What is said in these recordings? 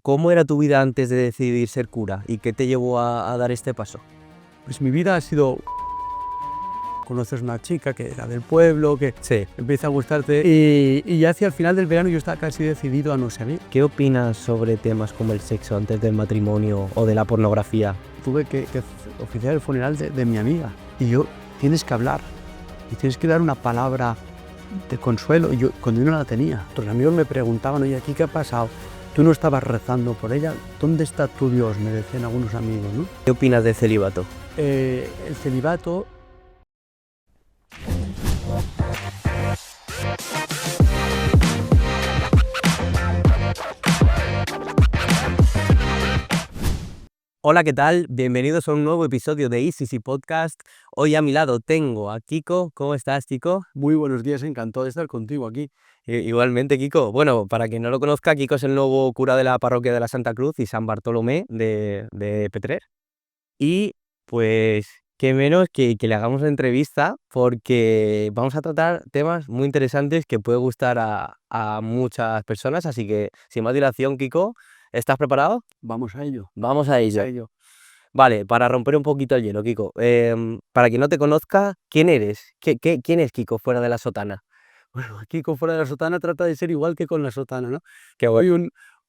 ¿cómo era tu vida antes de decidir ser cura y qué te llevó a dar este paso? Pues mi vida ha sido... Conoces una chica que era del pueblo, que Sí. empieza a gustarte y ya hacia el final del verano yo estaba casi decidido a no seguir. ¿Qué opinas sobre temas como el sexo antes del matrimonio o de la pornografía? Tuve que oficiar el funeral de mi amiga y tienes que hablar y tienes que dar una palabra de consuelo. Cuando yo no la tenía, otros amigos me preguntaban, oye, ¿aquí qué ha pasado? Tú no estabas rezando por ella, ¿dónde está tu Dios? Me decían algunos amigos, ¿no? ¿Qué opinas del celibato? El celibato... Hola, ¿qué tal? Bienvenidos a un nuevo episodio de ECC Podcast. Hoy a mi lado tengo a Kiko. ¿Cómo estás, Kiko? Muy buenos días, encantado de estar contigo aquí. Igualmente, Kiko. Bueno, para quien no lo conozca, Kiko es el nuevo cura de la parroquia de la Santa Cruz y San Bartolomé de Petrer. Y pues, qué menos que le hagamos la entrevista porque vamos a tratar temas muy interesantes que puede gustar a muchas personas. Así que, sin más dilación, Kiko, ¿estás preparado? Vamos a ello. Vamos a ello. Vale, para romper un poquito el hielo, Kiko. Para quien no te conozca, ¿quién eres? ¿Quién es Kiko fuera de la sotana? Bueno, aquí con fuera de la sotana trata de ser igual que con la sotana, ¿no? Qué Soy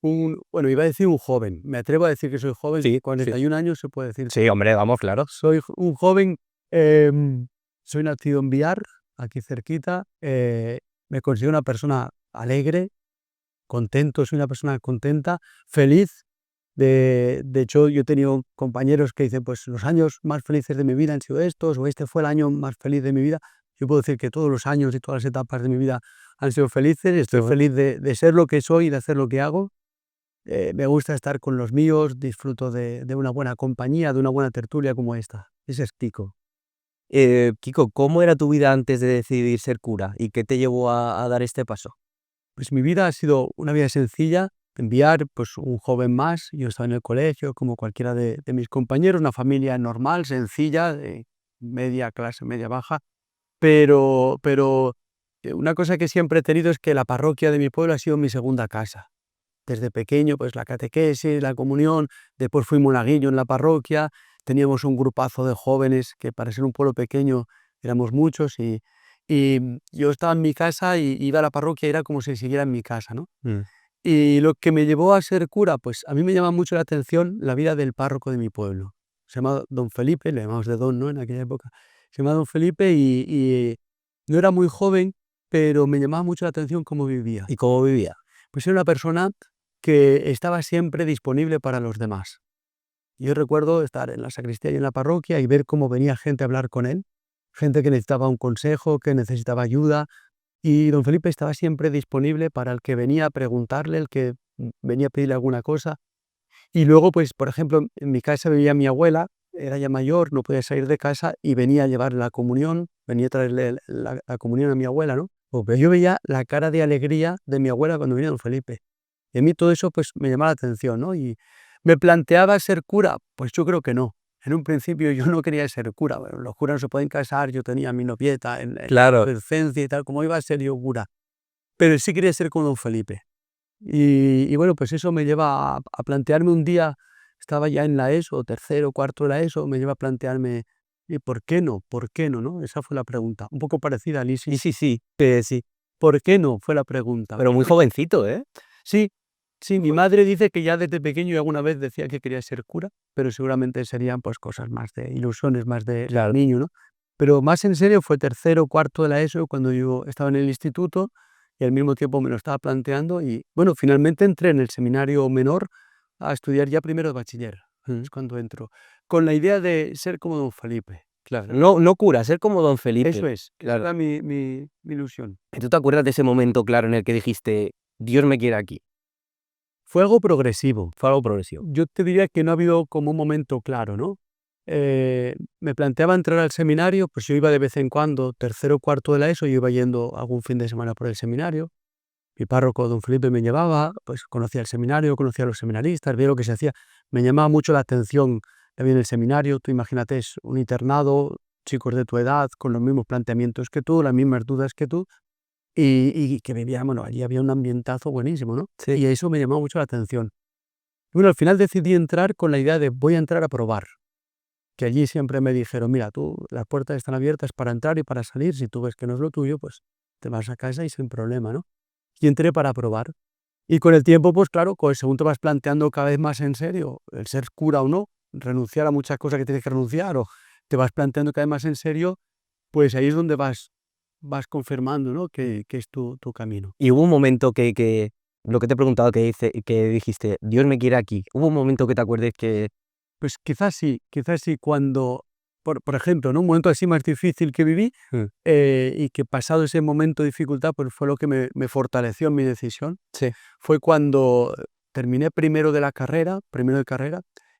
bueno. bueno, iba a decir un joven, me atrevo a decir que soy joven, Sí, 41 años se puede decir. sí, hombre, vamos, claro. Soy un joven, soy nacido en Biar, aquí cerquita, me considero una persona alegre, contento, soy una persona contenta, feliz. De hecho, yo he tenido compañeros que dicen, pues los años más felices de mi vida han sido estos, o este fue el año más feliz de mi vida. Yo puedo decir que todos los años y todas las etapas de mi vida han sido felices. Estoy feliz de ser lo que soy y de hacer lo que hago. Me gusta estar con los míos, disfruto de una buena compañía, de una buena tertulia como esta. Ese es Kiko. Kiko, ¿cómo era tu vida antes de decidir ser cura y qué te llevó a dar este paso? Pues mi vida ha sido una vida sencilla, enviar pues un joven más, yo estaba en el colegio como cualquiera de mis compañeros, una familia normal, sencilla, de media clase, media baja, pero una cosa que siempre he tenido es que la parroquia de mi pueblo ha sido mi segunda casa. Desde pequeño, pues la catequesis, la comunión, después fui monaguillo en la parroquia, teníamos un grupazo de jóvenes que para ser un pueblo pequeño éramos muchos y yo estaba en mi casa y iba a la parroquia y era como si siguiera en mi casa, ¿no? Y lo que me llevó a ser cura, pues a mí me llama mucho la atención la vida del párroco de mi pueblo. Se llama don Felipe, le llamamos de don, ¿no? En aquella época. Se llama don Felipe y no era muy joven, pero me llamaba mucho la atención cómo vivía. ¿Y cómo vivía? Pues era una persona que estaba siempre disponible para los demás. Yo recuerdo estar en la sacristía y en la parroquia y ver cómo venía gente a hablar con él, gente que necesitaba un consejo, que necesitaba ayuda, y don Felipe estaba siempre disponible para el que venía a preguntarle, el que venía a pedirle alguna cosa. Y luego, pues, por ejemplo, en mi casa vivía mi abuela, era ya mayor, no podía salir de casa y venía a llevar la comunión, venía a traerle la comunión a mi abuela, ¿no? Pero yo veía la cara de alegría de mi abuela cuando venía don Felipe. Y a mí todo eso pues me llamaba la atención, ¿no? Y me planteaba ser cura, pues yo creo que no. En un principio yo no quería ser cura, bueno, los curas no se pueden casar, yo tenía mi novieta en la Claro. adolescencia y tal, ¿cómo iba a ser yo cura? Pero sí quería ser como don Felipe. Y bueno, pues eso me lleva a plantearme un día, estaba ya en la ESO, tercero, cuarto de la ESO, me lleva a plantearme, ¿y por qué no? ¿Por qué no? ¿No? Esa fue la pregunta, un poco parecida a Lisi. Sí, Sí. ¿Por qué no? Fue la pregunta. pero muy jovencito, ¿eh? Sí, sí, mi madre dice que ya desde pequeño y alguna vez decía que quería ser cura, pero seguramente serían pues cosas más de ilusiones, más de Claro. niño, ¿no? Pero más en serio fue tercero, cuarto de la ESO, cuando yo estaba en el instituto y al mismo tiempo me lo estaba planteando y bueno, finalmente entré en el seminario menor a estudiar ya primero de bachiller, es cuando entro, con la idea de ser como don Felipe. Claro. No cura, ser como don Felipe. Eso es, esa Claro. era mi ilusión. ¿Y tú te acuerdas de ese momento claro en el que dijiste, Dios me quiere aquí? Fue algo progresivo. Fue algo progresivo. Yo te diría que no ha habido como un momento claro, ¿no? Me planteaba entrar al seminario, pues yo iba de vez en cuando, tercero o cuarto de la ESO, yo iba yendo algún fin de semana por el seminario. Mi párroco, don Felipe, me llevaba, pues conocía el seminario, conocía a los seminaristas, veía lo que se hacía. Me llamaba mucho la atención también el seminario. Tú imagínate, es un internado, chicos de tu edad, con los mismos planteamientos que tú, las mismas dudas que tú, y que vivían, bueno, allí había un ambientazo buenísimo, ¿no? Sí. Y eso me llamaba mucho la atención. Bueno, al final decidí entrar con la idea de voy a entrar a probar. Que allí siempre me dijeron, mira, tú, las puertas están abiertas para entrar y para salir. Si tú ves que no es lo tuyo, pues te vas a casa y sin problema, ¿no? Y entré para probar. Y con el tiempo, pues claro, según te vas planteando cada vez más en serio el ser cura o no, renunciar a muchas cosas que tienes que renunciar, o te vas planteando cada vez más en serio, pues ahí es donde vas confirmando, ¿no? que es tu camino. Y hubo un momento que lo que te he preguntado que dijiste: "Dios me quiere aquí". ¿Hubo un momento que te acuerdes que Pues quizás sí, cuando, por ejemplo, ¿no? Un momento así más difícil que viví, y que pasado ese momento de dificultad, pues fue lo que me fortaleció en mi decisión, sí, fue cuando terminé primero de carrera,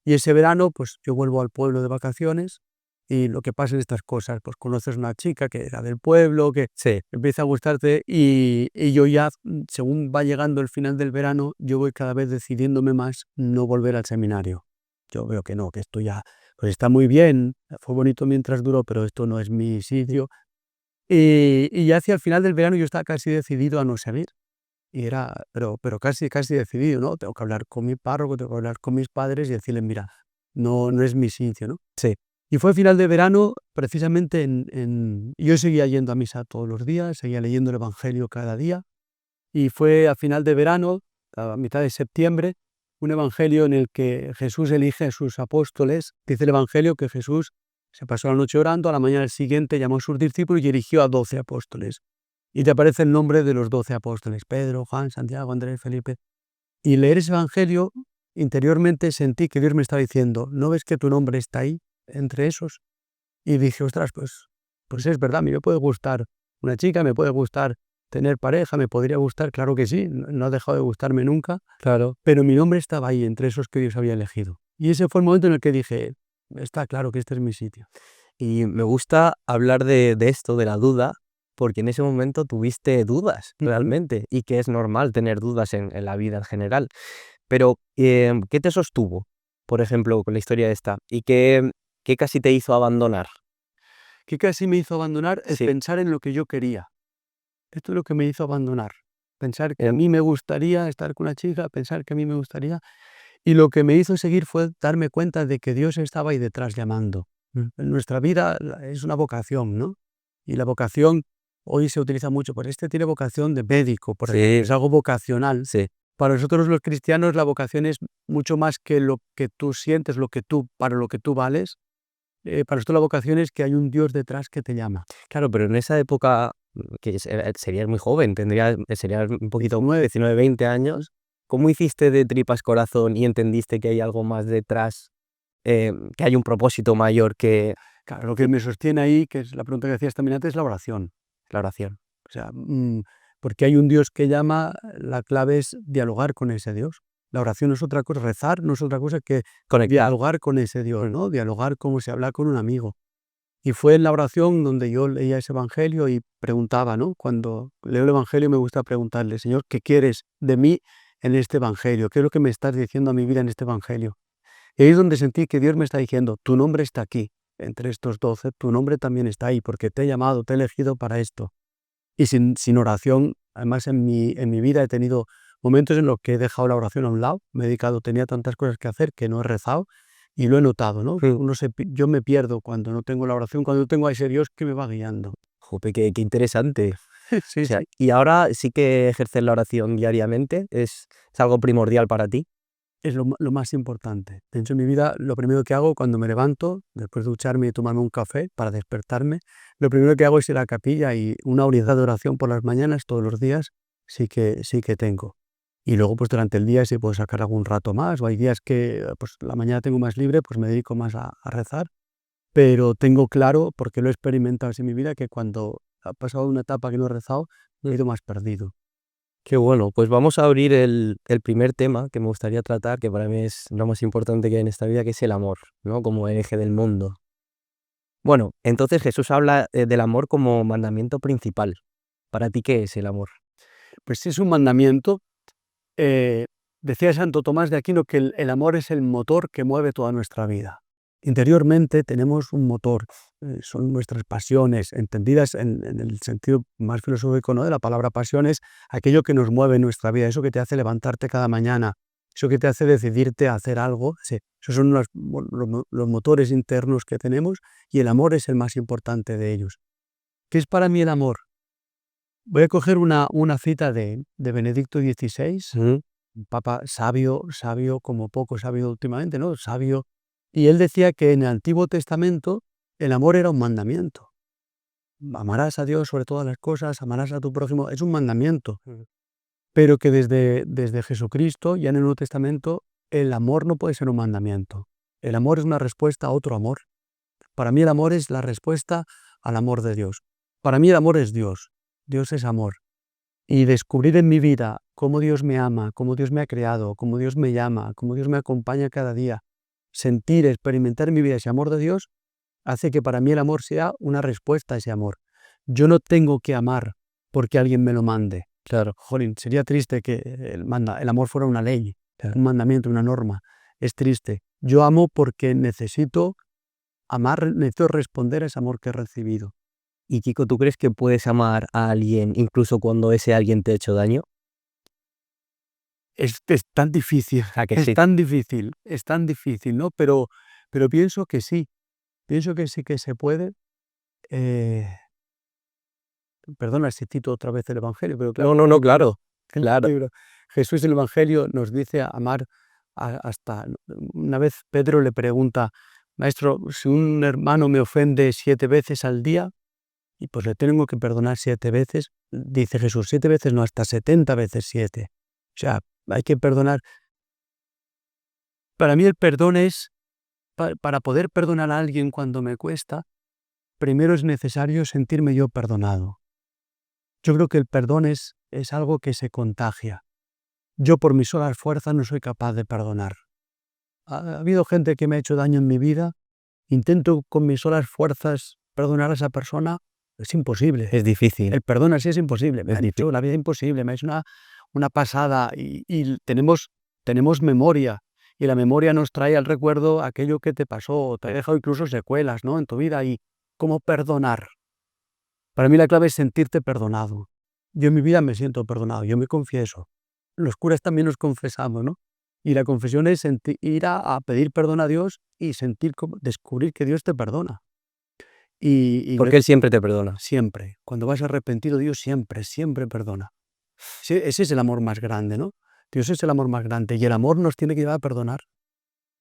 y ese verano, pues yo vuelvo al pueblo de vacaciones, y lo que pasa en estas cosas, pues conoces una chica que era del pueblo, que sí, empieza a gustarte, y yo ya, según va llegando el final del verano, yo voy cada vez decidiéndome más no volver al seminario. Yo veo que no, que esto ya, pues está muy bien, fue bonito mientras duró, pero esto no es mi sitio. Y ya hacia el final del verano yo estaba casi decidido a no seguir. Y era, pero casi decidido, ¿no? Tengo que hablar con mi párroco, tengo que hablar con mis padres y decirles, mira, no es mi sitio, ¿no? sí. Y fue a final de verano, precisamente yo seguía yendo a misa todos los días, seguía leyendo el Evangelio cada día, y fue a final de verano, a mitad de septiembre, un evangelio en el que Jesús elige a sus apóstoles. Dice el evangelio que Jesús se pasó la noche orando, a la mañana siguiente llamó a sus discípulos y eligió a 12 apóstoles. Y te aparece el nombre de los 12 apóstoles: Pedro, Juan, Santiago, Andrés, Felipe. Y leer ese evangelio, interiormente sentí que Dios me estaba diciendo, ¿no ves que tu nombre está ahí, entre esos? Y dije, ostras, pues es verdad, a mí me puede gustar una chica, me puede gustar tener pareja, me podría gustar, claro que sí, no ha dejado de gustarme nunca, Claro. pero mi nombre estaba ahí, entre esos que Dios había elegido. Y ese fue el momento en el que dije, está claro que este es mi sitio. Y me gusta hablar de esto, de la duda, porque en ese momento tuviste dudas Ujú. realmente, y que es normal tener dudas en la vida en general. Pero, ¿qué te sostuvo, por ejemplo, con la historia esta? ¿Y qué casi te hizo abandonar? Que casi me hizo abandonar el Sí, pensar en lo que yo quería. Esto es lo que me hizo abandonar. Pensar que a en mí me gustaría estar con una chica, pensar que a mí me gustaría. Y lo que me hizo seguir fue darme cuenta de que Dios estaba ahí detrás llamando. En nuestra vida es una vocación, ¿no? Y la vocación hoy se utiliza mucho, pues este tiene vocación de médico, por ejemplo, sí, es algo vocacional. sí. Para nosotros los cristianos la vocación es mucho más que lo que tú sientes, para lo que tú vales. Para nosotros la vocación es que hay un Dios detrás que te llama. Claro, pero en esa época, serías muy joven, serías un poquito 19. 19, 20 años. ¿Cómo hiciste de tripas corazón y entendiste que hay algo más detrás, que hay un propósito mayor que Claro, lo que me sostiene ahí, que es la pregunta que hacías también antes, es la oración. la oración? O sea, porque hay un Dios que llama, la clave es dialogar con ese Dios. La oración no es otra cosa, rezar no es otra cosa que Conectar. dialogar con ese Dios, ¿no? Dialogar como se habla con un amigo. Y fue en la oración donde yo leía ese evangelio y preguntaba, ¿no? Cuando leo el evangelio me gusta preguntarle, Señor, ¿qué quieres de mí en este evangelio? ¿Qué es lo que me estás diciendo a mi vida en este evangelio? Y ahí es donde sentí que Dios me está diciendo, tu nombre está aquí, entre estos 12, tu nombre también está ahí, porque te he llamado, te he elegido para esto. Y sin oración, además en mi vida he tenido momentos en los que he dejado la oración a un lado, me he dedicado, tenía tantas cosas que hacer que no he rezado, y lo he notado, ¿no? Mm. Yo me pierdo cuando no tengo la oración, cuando no tengo a ese Dios que me va guiando. Jope, qué interesante. O Sí, sea, sí. y ahora sí que ejerces la oración diariamente, ¿es algo primordial para ti? Es lo más importante. De hecho, en mi vida, lo primero que hago cuando me levanto, después de ducharme y tomarme un café para despertarme, lo primero que hago es ir a la capilla, y una unidad de oración por las mañanas, todos los días, sí que tengo. Y luego, pues durante el día, si puedo sacar algún rato más, o hay días que pues, la mañana tengo más libre, pues me dedico más a rezar. Pero tengo claro, porque lo he experimentado así en mi vida, que cuando ha pasado una etapa que no he rezado, me he ido más perdido. Qué bueno, pues vamos a abrir el primer tema que me gustaría tratar, que para mí es lo más importante que hay en esta vida, que es el amor, ¿no? Como eje del mundo. Bueno, entonces Jesús habla, del amor como mandamiento principal. ¿Para ti qué es el amor? Pues sí, es un mandamiento. Eh, Decía Santo Tomás de Aquino que el amor es el motor que mueve toda nuestra vida. Interiormente tenemos un motor, son nuestras pasiones, entendidas en el sentido más filosófico, ¿no? De la palabra pasión, es aquello que nos mueve en nuestra vida, eso que te hace levantarte cada mañana, Eso que te hace decidirte a hacer algo. Esos son los motores internos que tenemos y el amor es el más importante de ellos. ¿Qué es para mí el amor? Voy a coger una cita de Benedicto XVI, Ujú. un papa sabio como poco sabio últimamente, ¿no? Sabio. Y él decía que en el Antiguo Testamento el amor era un mandamiento. Amarás a Dios sobre todas las cosas, amarás a tu prójimo, es un mandamiento. Pero que desde Jesucristo, ya en el Nuevo Testamento, el amor no puede ser un mandamiento. El amor es una respuesta a otro amor. Para mí el amor es la respuesta al amor de Dios. Para mí el amor es Dios. Dios es amor. Y descubrir en mi vida cómo Dios me ama, cómo Dios me ha creado, cómo Dios me llama, cómo Dios me acompaña cada día, sentir, experimentar en mi vida ese amor de Dios, hace que para mí el amor sea una respuesta a ese amor. Yo no tengo que amar porque alguien me lo mande. Claro. Jolín, sería triste que el amor fuera una ley, un mandamiento, una norma. Es triste. Yo amo porque necesito amar, necesito responder a ese amor que he recibido. Y Kiko, ¿tú crees que puedes amar a alguien incluso cuando ese alguien te ha hecho daño? Es tan difícil, ¿A que es sí? tan difícil, ¿no? Pero pienso que sí que se puede. Eh, Perdona si cito otra vez el Evangelio, pero claro, No, claro, claro. Jesús en el Evangelio nos dice amar hasta... Una vez Pedro le pregunta, Maestro, si un hermano me ofende 7 veces al día, y pues le tengo que perdonar 7 veces, dice Jesús, 7 veces no, hasta 70 veces 7. O sea, hay que perdonar. Para mí el perdón es, para poder perdonar a alguien cuando me cuesta, primero es necesario sentirme yo perdonado. Yo creo que el perdón es algo que se contagia. Yo por mis solas fuerzas no soy capaz de perdonar. Ha habido gente que me ha hecho daño en mi vida, intento con mis solas fuerzas perdonar a esa persona, es imposible. Es difícil. El perdón así es imposible. Me Es ha dicho la vida imposible, me ha hecho una pasada y tenemos memoria. Y la memoria nos trae al recuerdo aquello que te pasó, te ha dejado incluso secuelas, ¿no?, en tu vida. Y cómo perdonar. Para mí la clave es sentirte perdonado. Yo en mi vida me siento perdonado, yo me confieso. Los curas también nos confesamos, ¿no? Y la confesión es ir a pedir perdón a Dios y descubrir que Dios te perdona. Porque Él siempre te perdona. Siempre. Cuando vas arrepentido, Dios siempre perdona. Ese es el amor más grande, ¿no? Dios es el amor más grande y el amor nos tiene que llevar a perdonar.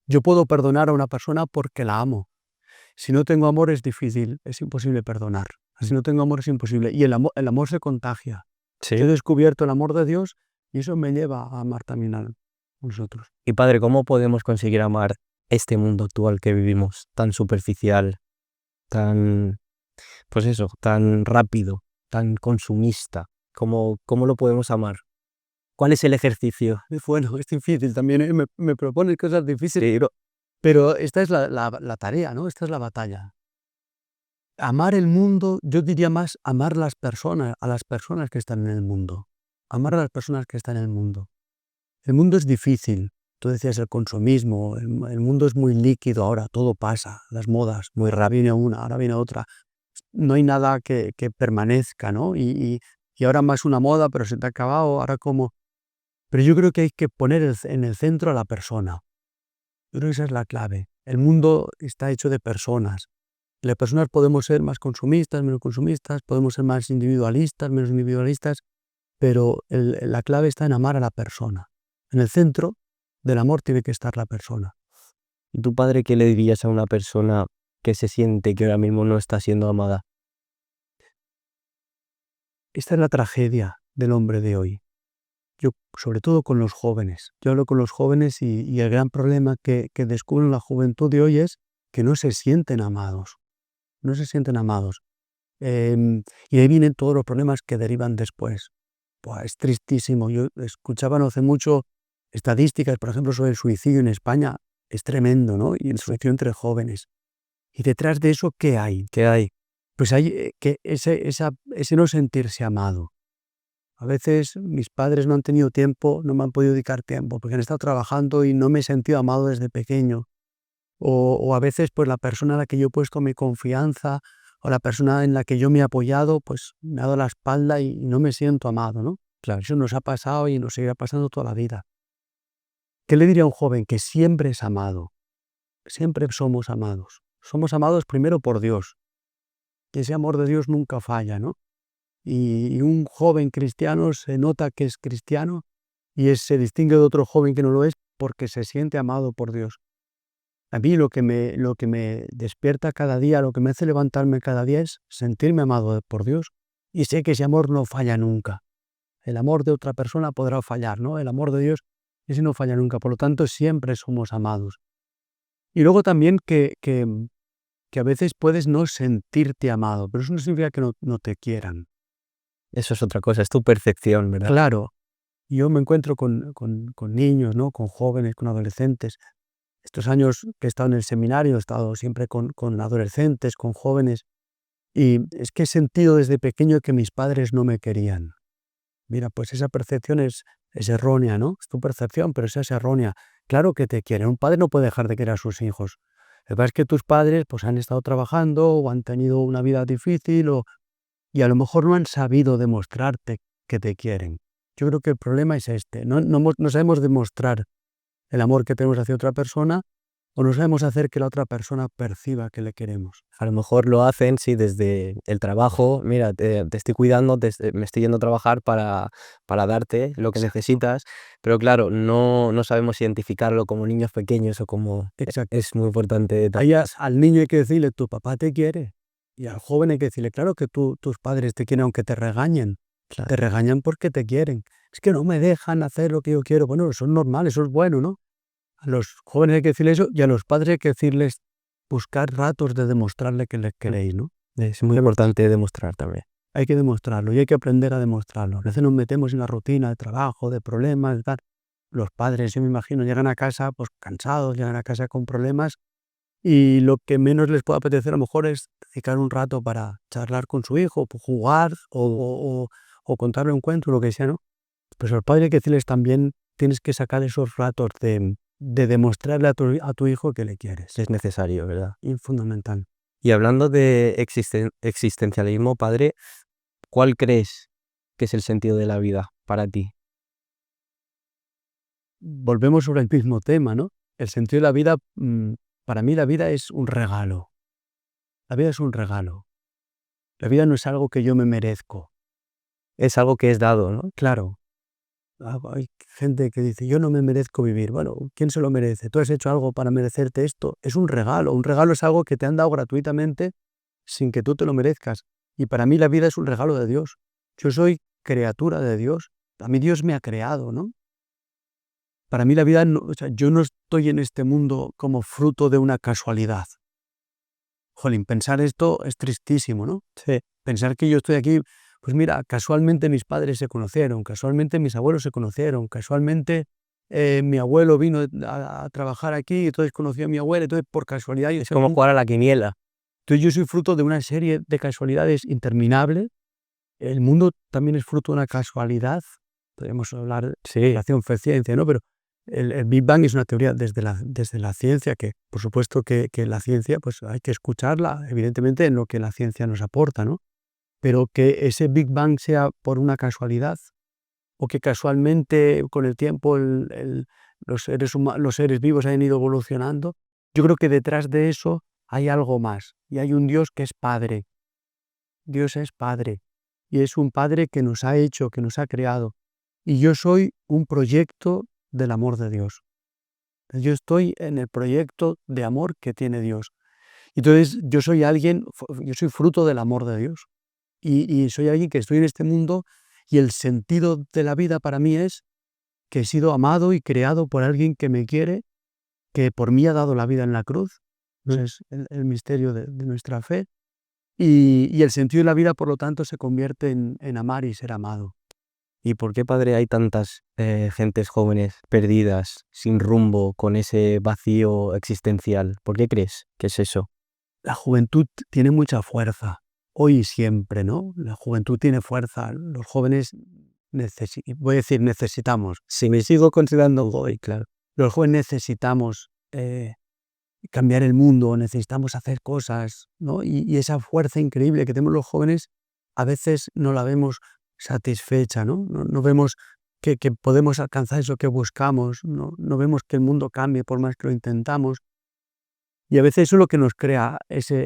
Yo puedo perdonar a una persona porque la amo. Si no tengo amor es difícil, es imposible perdonar. Si no tengo amor es imposible. Y el amor se contagia. Sí. Yo he descubierto el amor de Dios y eso me lleva a amar también a nosotros. Y padre, ¿cómo podemos conseguir amar este mundo actual que vivimos, tan superficial, tan, pues eso, tan rápido, tan consumista? ¿Cómo lo podemos amar? ¿Cuál es el ejercicio? Bueno, es difícil también, ¿eh? Me propones cosas difíciles, Sí, pero esta es la tarea, ¿no? Esta es la batalla. Amar el mundo, yo diría más amar a las personas que están en el mundo. Amar a las personas que están en el mundo. El mundo es difícil. Tú decías el consumismo, el mundo es muy líquido ahora, todo pasa, las modas, muy rápido, viene una, ahora viene otra. No hay nada que permanezca, ¿no? Y ahora más una moda, pero se te ha acabado, ahora como... Pero yo creo que hay que poner en el centro a la persona. Yo creo que esa es la clave. El mundo está hecho de personas. Las personas podemos ser más consumistas, menos consumistas, podemos ser más individualistas, menos individualistas, pero la clave está en amar a la persona. En el centro del amor tiene que estar la persona. ¿Y tu padre qué le dirías a una persona que se siente que ahora mismo no está siendo amada? Esta es la tragedia del hombre de hoy. Yo, sobre todo con los jóvenes. Yo hablo con los jóvenes y el gran problema que descubren la juventud de hoy es que no se sienten amados. No se sienten amados. Y ahí vienen todos los problemas que derivan después. Buah, es tristísimo. Yo escuchaba no hace mucho estadísticas, por ejemplo, sobre el suicidio en España. Es tremendo, ¿no? Y el suicidio entre jóvenes. Y detrás de eso, ¿qué hay? ¿Qué hay? Pues hay que ese no sentirse amado. A veces mis padres no han tenido tiempo, no me han podido dedicar tiempo, porque han estado trabajando y no me he sentido amado desde pequeño. O a veces, pues la persona a la que yo he puesto mi confianza o la persona en la que yo me he apoyado, pues me ha dado la espalda y no me siento amado, ¿no? Claro, eso nos ha pasado y nos seguirá pasando toda la vida. ¿Qué le diría a un joven? Que siempre es amado, siempre somos amados. Somos amados primero por Dios, y ese amor de Dios nunca falla, ¿no? Y un joven cristiano se nota que es cristiano y se distingue de otro joven que no lo es porque se siente amado por Dios. A mí lo que me despierta cada día, lo que me hace levantarme cada día es sentirme amado por Dios. Y sé que ese amor no falla nunca. El amor de otra persona podrá fallar, ¿no? El amor de Dios, ese no falla nunca. Por lo tanto, siempre somos amados. Y luego también que a veces puedes no sentirte amado, pero eso no significa que no te quieran. Eso es otra cosa, es tu percepción, ¿verdad? Claro, yo me encuentro con niños, ¿no? Con jóvenes, con adolescentes. Estos años que he estado en el seminario, he estado siempre con adolescentes, con jóvenes, y es que he sentido desde pequeño que mis padres no me querían. Mira, pues esa percepción es errónea, ¿no? Es tu percepción, pero esa es errónea. Claro que te quieren. Un padre no puede dejar de querer a sus hijos. Lo que pasa es que tus padres pues, han estado trabajando o han tenido una vida difícil y a lo mejor no han sabido demostrarte que te quieren. Yo creo que el problema es este. No sabemos demostrar el amor que tenemos hacia otra persona o no sabemos hacer que la otra persona perciba que le queremos. A lo mejor lo hacen, sí, desde el trabajo. Mira, te estoy cuidando, me estoy yendo a trabajar para darte lo que necesitas, pero claro, no sabemos identificarlo como niños pequeños o como... Exacto. Es muy importante. Ahí al niño hay que decirle, tu papá te quiere. Y al joven hay que decirle, claro que tus padres te quieren aunque te regañen. Claro. Te regañan porque te quieren. Es que no me dejan hacer lo que yo quiero. Bueno, eso es normal, eso es bueno, ¿no? A los jóvenes hay que decirle eso y a los padres hay que decirles, buscar ratos de demostrarle que les queréis, ¿no? Es muy importante demostrar también. Hay que demostrarlo y hay que aprender a demostrarlo. A veces nos metemos en la rutina de trabajo, de problemas, de tal. Los padres, yo me imagino, llegan a casa pues cansados, llegan a casa con problemas y lo que menos les puede apetecer a lo mejor es dedicar un rato para charlar con su hijo, pues, jugar o contarle un cuento, lo que sea, ¿no? Pues al padre hay que decirles también, tienes que sacar esos ratos de demostrarle a tu hijo que le quieres. Es necesario, ¿verdad? Y fundamental. Y hablando de existencialismo, padre, ¿cuál crees que es el sentido de la vida para ti? Volvemos sobre el mismo tema, ¿no? El sentido de la vida, para mí la vida es un regalo. La vida es un regalo. La vida no es algo que yo me merezco. Es algo que es dado, ¿no? Claro, hay gente que dice, yo no me merezco vivir. Bueno, ¿quién se lo merece? ¿Tú has hecho algo para merecerte esto? Es un regalo. Un regalo es algo que te han dado gratuitamente sin que tú te lo merezcas. Y para mí la vida es un regalo de Dios. Yo soy criatura de Dios. A mí Dios me ha creado, ¿no? Para mí la vida, o sea, yo no estoy en este mundo como fruto de una casualidad. Jolín, pensar esto es tristísimo, ¿no? Sí. Pensar que yo estoy aquí, pues mira, casualmente mis padres se conocieron, casualmente mis abuelos se conocieron, casualmente mi abuelo vino a trabajar aquí y entonces conoció a mi abuela, entonces por casualidad... Es como jugar a la quiniela. Entonces yo soy fruto de una serie de casualidades interminables. El mundo también es fruto de una casualidad. Podemos hablar de relación fe-ciencia, ¿no? Pero el Big Bang es una teoría desde la ciencia, que por supuesto que la ciencia pues hay que escucharla, evidentemente, en lo que la ciencia nos aporta, ¿no? Pero que ese Big Bang sea por una casualidad o que casualmente con el tiempo los seres vivos hayan ido evolucionando, yo creo que detrás de eso hay algo más y hay un Dios que es Padre. Dios es Padre y es un Padre que nos ha hecho, que nos ha creado. Y yo soy un proyecto del amor de Dios. Yo estoy en el proyecto de amor que tiene Dios. Entonces yo soy fruto del amor de Dios. Y soy alguien que estoy en este mundo y el sentido de la vida para mí es que he sido amado y creado por alguien que me quiere, que por mí ha dado la vida en la cruz. Ese es el misterio de nuestra fe. Y el sentido de la vida, por lo tanto, se convierte en amar y ser amado. ¿Y por qué, padre, hay tantas gentes jóvenes perdidas, sin rumbo, con ese vacío existencial? ¿Por qué crees que es eso? La juventud tiene mucha fuerza, hoy y siempre, ¿no? La juventud tiene fuerza. Los jóvenes, necesitamos. Si me sigo considerando hoy, claro. Los jóvenes necesitamos cambiar el mundo, necesitamos hacer cosas, ¿no? Y esa fuerza increíble que tenemos los jóvenes, a veces no la vemos satisfecha, ¿no? No vemos que podemos alcanzar eso que buscamos, no vemos que el mundo cambie por más que lo intentamos. Y a veces eso es lo que nos crea esa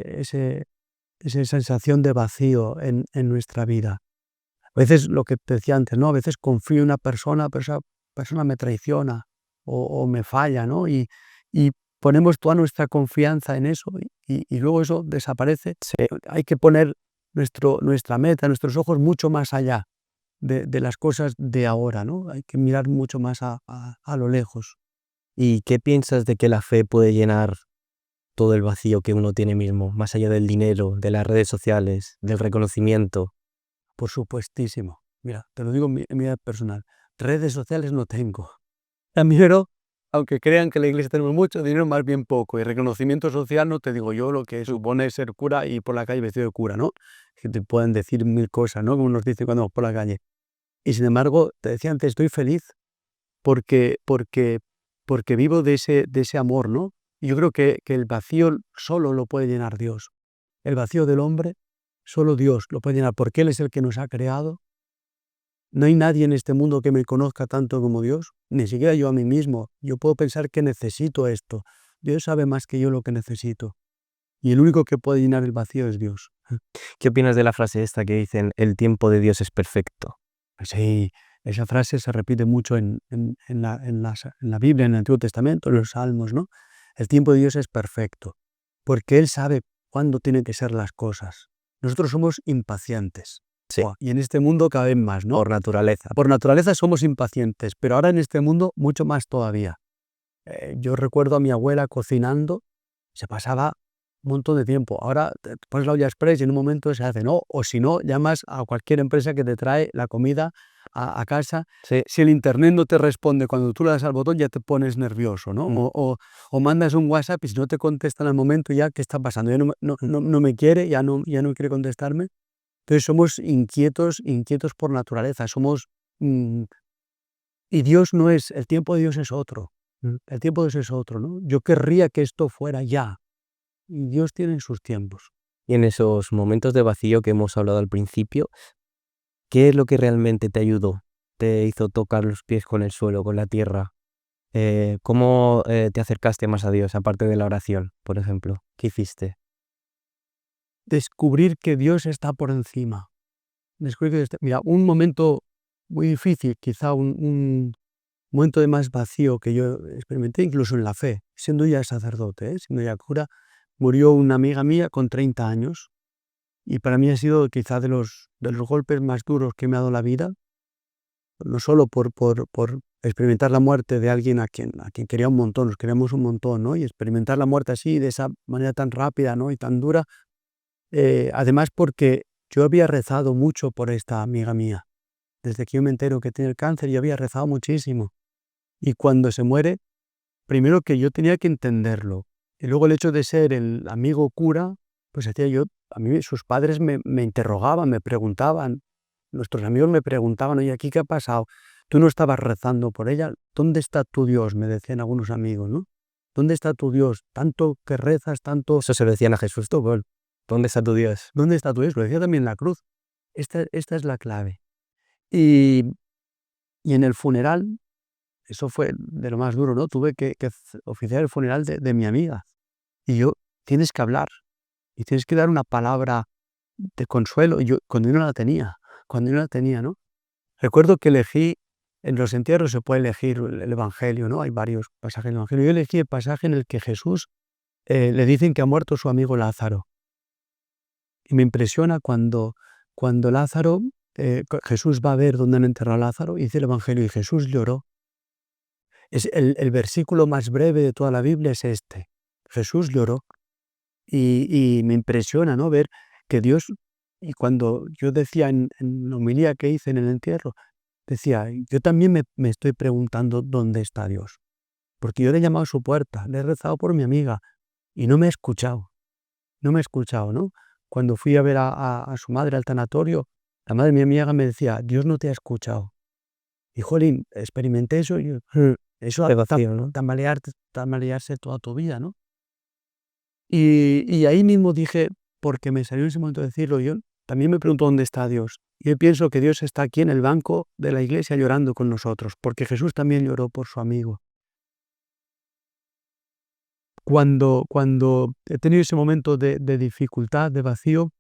sensación de vacío en nuestra vida. A veces lo que te decía antes, ¿no? A veces confío en una persona, pero esa persona me traiciona o me falla, ¿no? Y ponemos toda nuestra confianza en eso y luego eso desaparece. Sí. Hay que poner nuestra meta, nuestros ojos mucho más allá de las cosas de ahora, ¿no? Hay que mirar mucho más a lo lejos. ¿Y qué piensas de que la fe puede llenar todo el vacío que uno tiene mismo, más allá del dinero, de las redes sociales, del reconocimiento? Por supuestísimo. Mira, te lo digo en mi vida personal. Redes sociales no tengo. Dinero, aunque crean que en la iglesia tenemos mucho dinero, más bien poco. Y reconocimiento social no te digo yo lo que supone ser cura y por la calle vestido de cura, ¿no? Que te pueden decir mil cosas, ¿no? Como nos dice cuando vamos por la calle. Y sin embargo, te decía antes, estoy feliz porque, porque, porque vivo de ese amor, ¿no? Y yo creo que el vacío solo lo puede llenar Dios. El vacío del hombre, solo Dios lo puede llenar, porque Él es el que nos ha creado. No hay nadie en este mundo que me conozca tanto como Dios, ni siquiera yo a mí mismo. Yo puedo pensar que necesito esto. Dios sabe más que yo lo que necesito. Y el único que puede llenar el vacío es Dios. ¿Qué opinas de la frase esta que dicen, el tiempo de Dios es perfecto? Sí, esa frase se repite mucho en la Biblia, en el Antiguo Testamento, en los Salmos, ¿no? El tiempo de Dios es perfecto, porque Él sabe cuándo tienen que ser las cosas. Nosotros somos impacientes. Sí. Y en este mundo cada vez más, ¿no? Por naturaleza. Por naturaleza somos impacientes, pero ahora en este mundo mucho más todavía. Yo recuerdo a mi abuela cocinando, se pasaba un montón de tiempo. Ahora te pones la olla express y en un momento se hace, ¿no? O si no, llamas a cualquier empresa que te trae la comida a casa. Sí. Si el internet no te responde cuando tú le das al botón, ya te pones nervioso, ¿no? O mandas un WhatsApp y si no te contestan al momento, ya, ¿qué está pasando? Ya no me quiere, ya no quiere contestarme. Entonces somos inquietos por naturaleza. Y Dios no es, el tiempo de Dios es otro. El tiempo de Dios es otro, ¿no? Yo querría que esto fuera ya. Y Dios tiene sus tiempos. Y en esos momentos de vacío que hemos hablado al principio, ¿qué es lo que realmente te ayudó? ¿Te hizo tocar los pies con el suelo, con la tierra? ¿Cómo te acercaste más a Dios, aparte de la oración, por ejemplo? ¿Qué hiciste? Descubrir que Dios está por encima. Mira, un momento muy difícil, quizá un momento de más vacío que yo experimenté, incluso en la fe, siendo ya sacerdote, siendo ya cura, murió una amiga mía con 30 años. Y para mí ha sido quizá de los golpes más duros que me ha dado la vida, no solo por experimentar la muerte de alguien a quien quería un montón, nos queríamos un montón, ¿no? Y experimentar la muerte así, de esa manera tan rápida, ¿no? Y tan dura. Además porque yo había rezado mucho por esta amiga mía. Desde que yo me entero que tiene el cáncer, yo había rezado muchísimo. Y cuando se muere, primero que yo tenía que entenderlo. Y luego el hecho de ser el amigo cura, pues decía yo, a mí sus padres me interrogaban, me preguntaban, nuestros amigos me preguntaban, oye, ¿aquí qué ha pasado? ¿Tú no estabas rezando por ella? ¿Dónde está tu Dios? Me decían algunos amigos, ¿no? ¿Dónde está tu Dios? Tanto que rezas, tanto... Eso se lo decían a Jesús, tú, Paul. ¿Dónde está tu Dios? ¿Dónde está tu Dios? Lo decía también en la cruz. Esta es la clave. Y en el funeral, eso fue de lo más duro, ¿no? Tuve que oficiar el funeral de mi amiga. Y yo, tienes que hablar y tienes que dar una palabra de consuelo. Y yo, cuando yo no la tenía, ¿no? Recuerdo que elegí, en los entierros se puede elegir el Evangelio, ¿no? Hay varios pasajes del Evangelio. Yo elegí el pasaje en el que Jesús le dicen que ha muerto su amigo Lázaro. Y me impresiona cuando Lázaro, Jesús va a ver dónde han enterrado a Lázaro, y dice el Evangelio, y Jesús lloró. Es el versículo más breve de toda la Biblia es este. Jesús lloró. Y me impresiona, ¿no? Ver que Dios, y cuando yo decía en la homilía que hice en el entierro, decía, yo también me estoy preguntando dónde está Dios. Porque yo le he llamado a su puerta, le he rezado por mi amiga, y no me ha escuchado. No me ha escuchado, ¿no? Cuando fui a ver a su madre al tanatorio, la madre de mi amiga me decía, Dios no te ha escuchado. Y jolín, experimenté eso, y eso Qué vacío, ¿no? tambalearse toda tu vida, ¿no? Y ahí mismo dije, porque me salió en ese momento decirlo, yo también me pregunto dónde está Dios. Yo pienso que Dios está aquí en el banco de la iglesia llorando con nosotros, porque Jesús también lloró por su amigo. Cuando he tenido ese momento de dificultad, de vacío,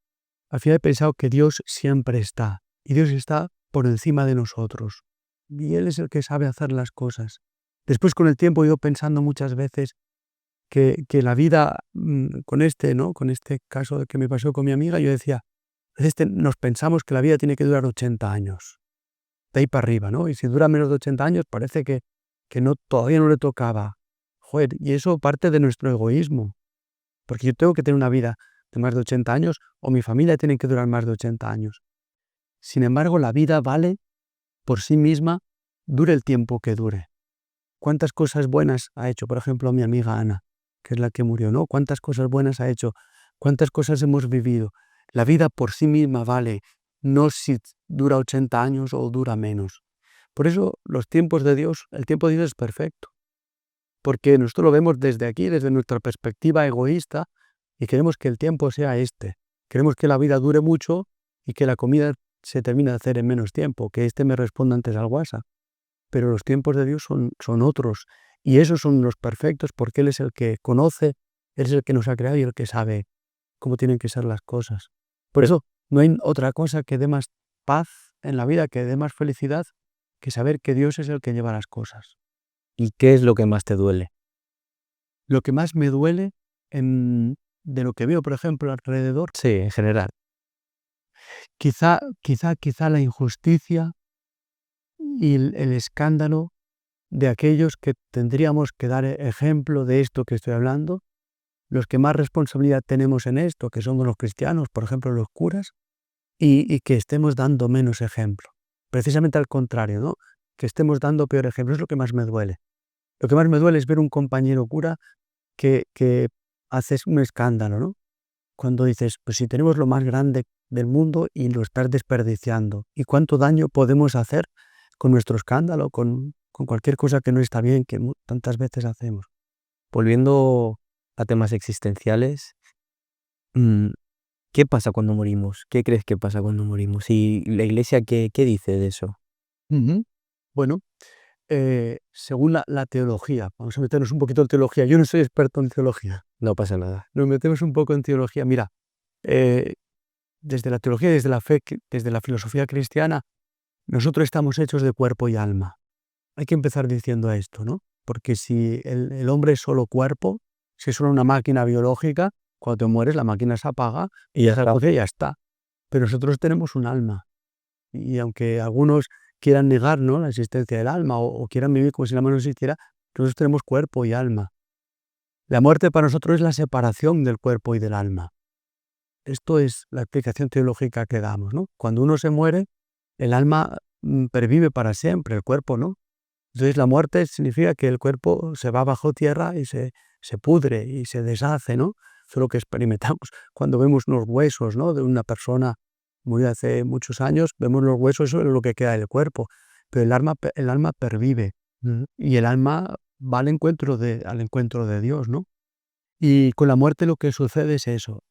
al final he pensado que Dios siempre está, y Dios está por encima de nosotros, y Él es el que sabe hacer las cosas. Después, con el tiempo, he ido pensando muchas veces que la vida, con este caso que me pasó con mi amiga, yo decía, a veces nos pensamos que la vida tiene que durar 80 años, de ahí para arriba, ¿no? Y si dura menos de 80 años, parece que no, todavía no le tocaba. Joder, y eso parte de nuestro egoísmo, porque yo tengo que tener una vida de más de 80 años o mi familia tiene que durar más de 80 años. Sin embargo, la vida vale por sí misma, dure el tiempo que dure. ¿Cuántas cosas buenas ha hecho, por ejemplo, mi amiga Ana, que es la que murió, ¿no? ¿Cuántas cosas buenas ha hecho? ¿Cuántas cosas hemos vivido? La vida por sí misma vale, no si dura 80 años o dura menos. Por eso los tiempos de Dios, el tiempo de Dios es perfecto, porque nosotros lo vemos desde aquí, desde nuestra perspectiva egoísta, y queremos que el tiempo sea este. Queremos que la vida dure mucho y que la comida se termine de hacer en menos tiempo, que me responda antes al WhatsApp. Pero los tiempos de Dios son otros, y esos son los perfectos, porque Él es el que conoce, Él es el que nos ha creado y el que sabe cómo tienen que ser las cosas. Por eso no hay otra cosa que dé más paz en la vida, que dé más felicidad, que saber que Dios es el que lleva las cosas. ¿Y qué es lo que más te duele? Lo que más me duele de lo que veo, por ejemplo, alrededor, Sí, en general. quizá la injusticia y el escándalo de aquellos que tendríamos que dar ejemplo de esto que estoy hablando, los que más responsabilidad tenemos en esto, que somos los cristianos, por ejemplo, los curas, y que estemos dando menos ejemplo. Precisamente al contrario, ¿no? Que estemos dando peor ejemplo, es lo que más me duele. Lo que más me duele es ver un compañero cura que hace un escándalo, ¿no? Cuando dices, pues si tenemos lo más grande del mundo y lo estás desperdiciando, ¿y cuánto daño podemos hacer con nuestro escándalo, con cualquier cosa que no está bien, que tantas veces hacemos? Volviendo a temas existenciales, ¿qué pasa cuando morimos? ¿Qué crees que pasa cuando morimos? ¿Y la iglesia qué dice de eso? Ujú. Bueno, según la teología, vamos a meternos un poquito en teología. Yo no soy experto en teología, No pasa nada. nos metemos un poco en teología. Mira, eh, desde la teología, desde la fe, desde la filosofía cristiana, nosotros estamos hechos de cuerpo y alma. Hay que empezar diciendo esto, ¿no? Porque si el hombre es solo cuerpo, si es solo una máquina biológica, cuando te mueres la máquina se apaga y ya se apaga y ya está. Pero nosotros tenemos un alma. Y aunque algunos quieran negar, ¿no?, la existencia del alma o quieran vivir como si el alma no existiera, nosotros tenemos cuerpo y alma. La muerte para nosotros es la separación del cuerpo y del alma. Esto es la explicación teológica que damos, ¿no? Cuando uno se muere, el alma pervive para siempre, el cuerpo no. Entonces la muerte significa que el cuerpo se va bajo tierra y se pudre y se deshace, ¿no? Eso es lo que experimentamos cuando vemos los huesos, ¿no?, de una persona murió hace muchos años, vemos los huesos, eso es lo que queda del cuerpo, pero el alma pervive y el alma va al encuentro de Dios, ¿no? Y con la muerte lo que sucede es eso.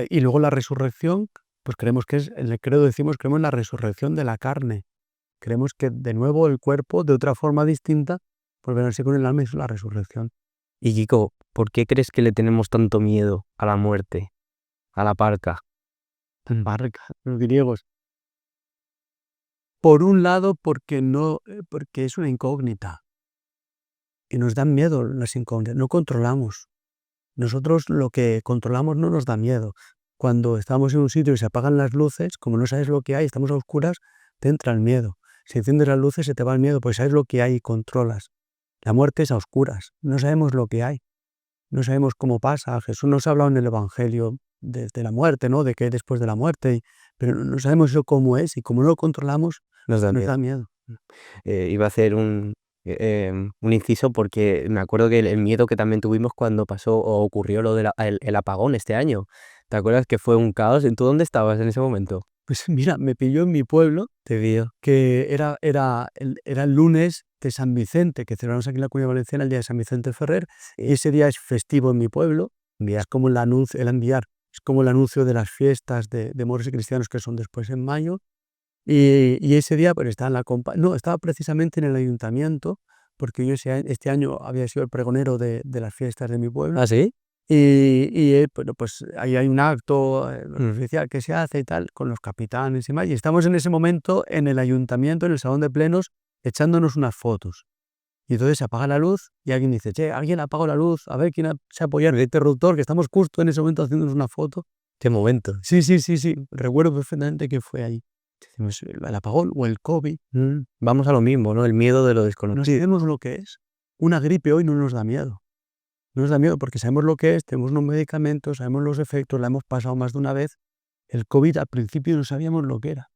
Y luego la resurrección, pues creemos que es, en el credo decimos, creemos en la resurrección de la carne. Creemos que de nuevo el cuerpo, de otra forma distinta, volverá a ser con el alma y es la resurrección. Y Kiko, ¿por qué crees que le tenemos tanto miedo a la muerte, a la parca? Barca, los griegos. Por un lado, porque es una incógnita. Y nos dan miedo las incógnitas. No controlamos. Nosotros lo que controlamos no nos da miedo. Cuando estamos en un sitio y se apagan las luces, como no sabes lo que hay, estamos a oscuras, te entra el miedo. Si enciendes las luces se te va el miedo, pues sabes lo que hay y controlas. La muerte es a oscuras, no sabemos lo que hay, no sabemos cómo pasa. Jesús nos ha hablado en el Evangelio de la muerte, ¿no?, de qué hay después de la muerte, pero no sabemos eso cómo es y como no lo controlamos, Nos da nos miedo. da miedo. Iba a hacer un inciso porque me acuerdo que el miedo que también tuvimos cuando pasó o ocurrió lo del el apagón este año. ¿Te acuerdas que fue un caos? ¿Tú dónde estabas en ese momento? Pues mira, me pilló en mi pueblo, Te digo. que era el lunes de San Vicente, que celebramos aquí en la Comunidad Valenciana el día de San Vicente Ferrer. Ese día es festivo en mi pueblo, es como el anuncio, es como el anuncio de las fiestas de moros y cristianos que son después en mayo. Y ese día pues estaba en la no, estaba precisamente en el ayuntamiento, porque yo este año había sido el pregonero de las fiestas de mi pueblo. ¿Ah, sí? Bueno, pues ahí hay un acto oficial que se hace y tal, con los capitanes y más, y estamos en ese momento en el ayuntamiento, en el salón de plenos, echándonos unas fotos. Y entonces se apaga la luz y alguien dice, che, alguien apagó la luz, a ver quién se apoya en el interruptor, que estamos justo en ese momento haciéndonos una foto. Qué momento. Sí, recuerdo perfectamente que fue ahí. Decimos, el apagón o el COVID, Vamos a lo mismo, ¿no? El miedo de lo no desconocido. sabemos lo que es. Una gripe hoy no nos da miedo. No nos da miedo porque sabemos lo que es, tenemos unos medicamentos, sabemos los efectos, la hemos pasado más de una vez. El COVID al principio no sabíamos lo que era.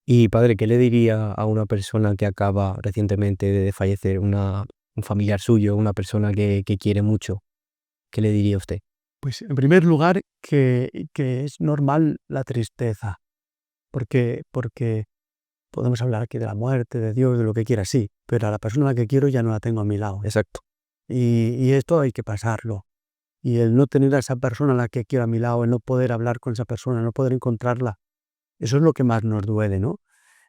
Y padre, ¿qué le diría a una persona que acaba recientemente de fallecer, un familiar suyo, una persona que quiere mucho? ¿Qué le diría usted? Pues en primer lugar, que es normal la tristeza, porque podemos hablar aquí de la muerte, de Dios, de lo que quiera, sí, pero a la persona a la que quiero ya no la tengo a mi lado. Exacto. Y esto hay que pasarlo. Y el no tener a esa persona a la que quiero a mi lado, el no poder hablar con esa persona, no poder encontrarla, eso es lo que más nos duele, ¿no?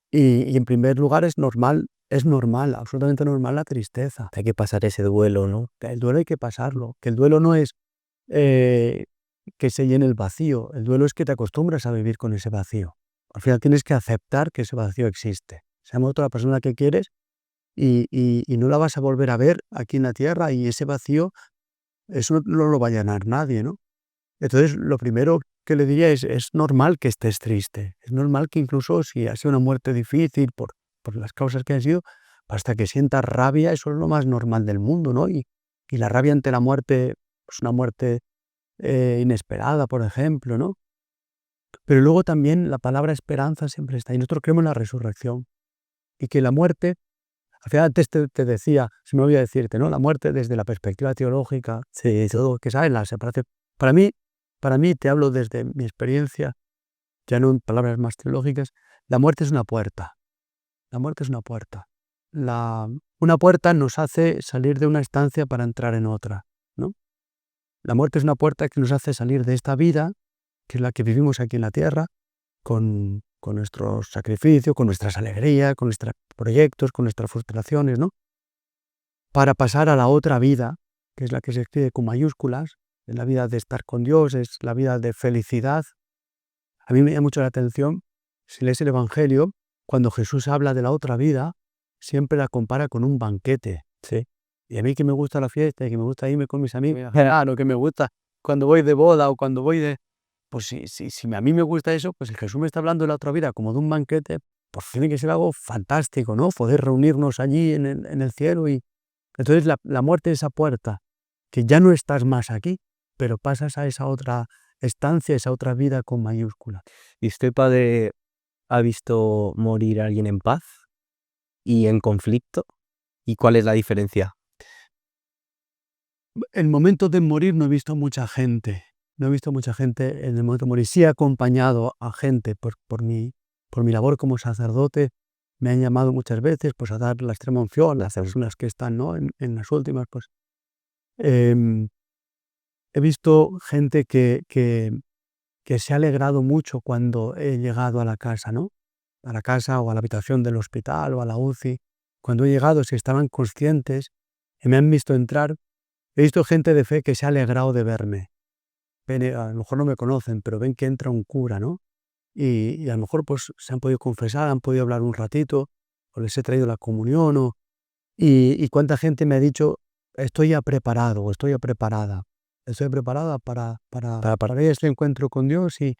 Y en primer lugar es normal, absolutamente normal la tristeza. Hay que pasar ese duelo, ¿no? El duelo hay que pasarlo, que el duelo no es eh, que se llene el vacío, el duelo es que te acostumbras a vivir con ese vacío. Al final tienes que aceptar que ese vacío existe. Se ha muerto la persona que quieres y no la vas a volver a ver aquí en la tierra, y ese vacío, eso no lo va a llenar nadie, ¿no? Entonces, lo primero que le diría es normal que estés triste, es normal que incluso si ha sido una muerte difícil por las causas que han sido, hasta que sientas rabia, eso es lo más normal del mundo, ¿no? Y la rabia ante la muerte, pues una muerte inesperada, por ejemplo, ¿no? Pero luego también la palabra esperanza siempre está, y nosotros creemos en la resurrección, y que la muerte, al final antes te decía, se me olvidó decirte, ¿no? La muerte desde la perspectiva teológica, todo, que sabes, la separación. Para mí, te hablo desde mi experiencia, ya no en palabras más teológicas, la muerte es una puerta. La muerte es una puerta. Una puerta nos hace salir de una estancia para entrar en otra, ¿no? La muerte es una puerta que nos hace salir de esta vida, que es la que vivimos aquí en la tierra, con nuestros sacrificios, con nuestras alegrías, con nuestros proyectos, con nuestras frustraciones, ¿no? Para pasar a la otra vida, que es la que se escribe con mayúsculas, es la vida de estar con Dios, es la vida de felicidad. A mí me llama mucho la atención, si lees el Evangelio, cuando Jesús habla de la otra vida, siempre la compara con un banquete. Sí. Y a mí que me gusta la fiesta y que me gusta irme con mis amigos, claro, que me gusta cuando voy de boda o cuando voy de... Pues si a mí me gusta eso, pues el Jesús me está hablando de la otra vida como de un banquete, pues tiene que ser algo fantástico, ¿no? Poder reunirnos allí en el cielo. Y entonces la muerte es esa puerta, que ya no estás más aquí, pero pasas a esa otra estancia, esa otra vida con mayúscula. ¿Y usted, padre, ha visto morir a alguien en paz y en conflicto? ¿Y cuál es la diferencia? El momento de morir no he visto mucha gente. No he visto mucha gente en el momento de morir. Sí he acompañado a gente por mi labor como sacerdote. Me han llamado muchas veces pues, a dar la extrema unción, las personas que están, ¿no? en las últimas. Pues. He visto gente que se ha alegrado mucho cuando he llegado a la casa, ¿no? A la casa o a la habitación del hospital o a la UCI. Cuando he llegado, si estaban conscientes y me han visto entrar, he visto gente de fe que se ha alegrado de verme. A lo mejor no me conocen, pero ven que entra un cura, ¿no? Y a lo mejor pues se han podido confesar, han podido hablar un ratito, o les he traído la comunión, y cuánta gente me ha dicho, estoy ya preparado, o estoy ya preparada para ver este encuentro con Dios, y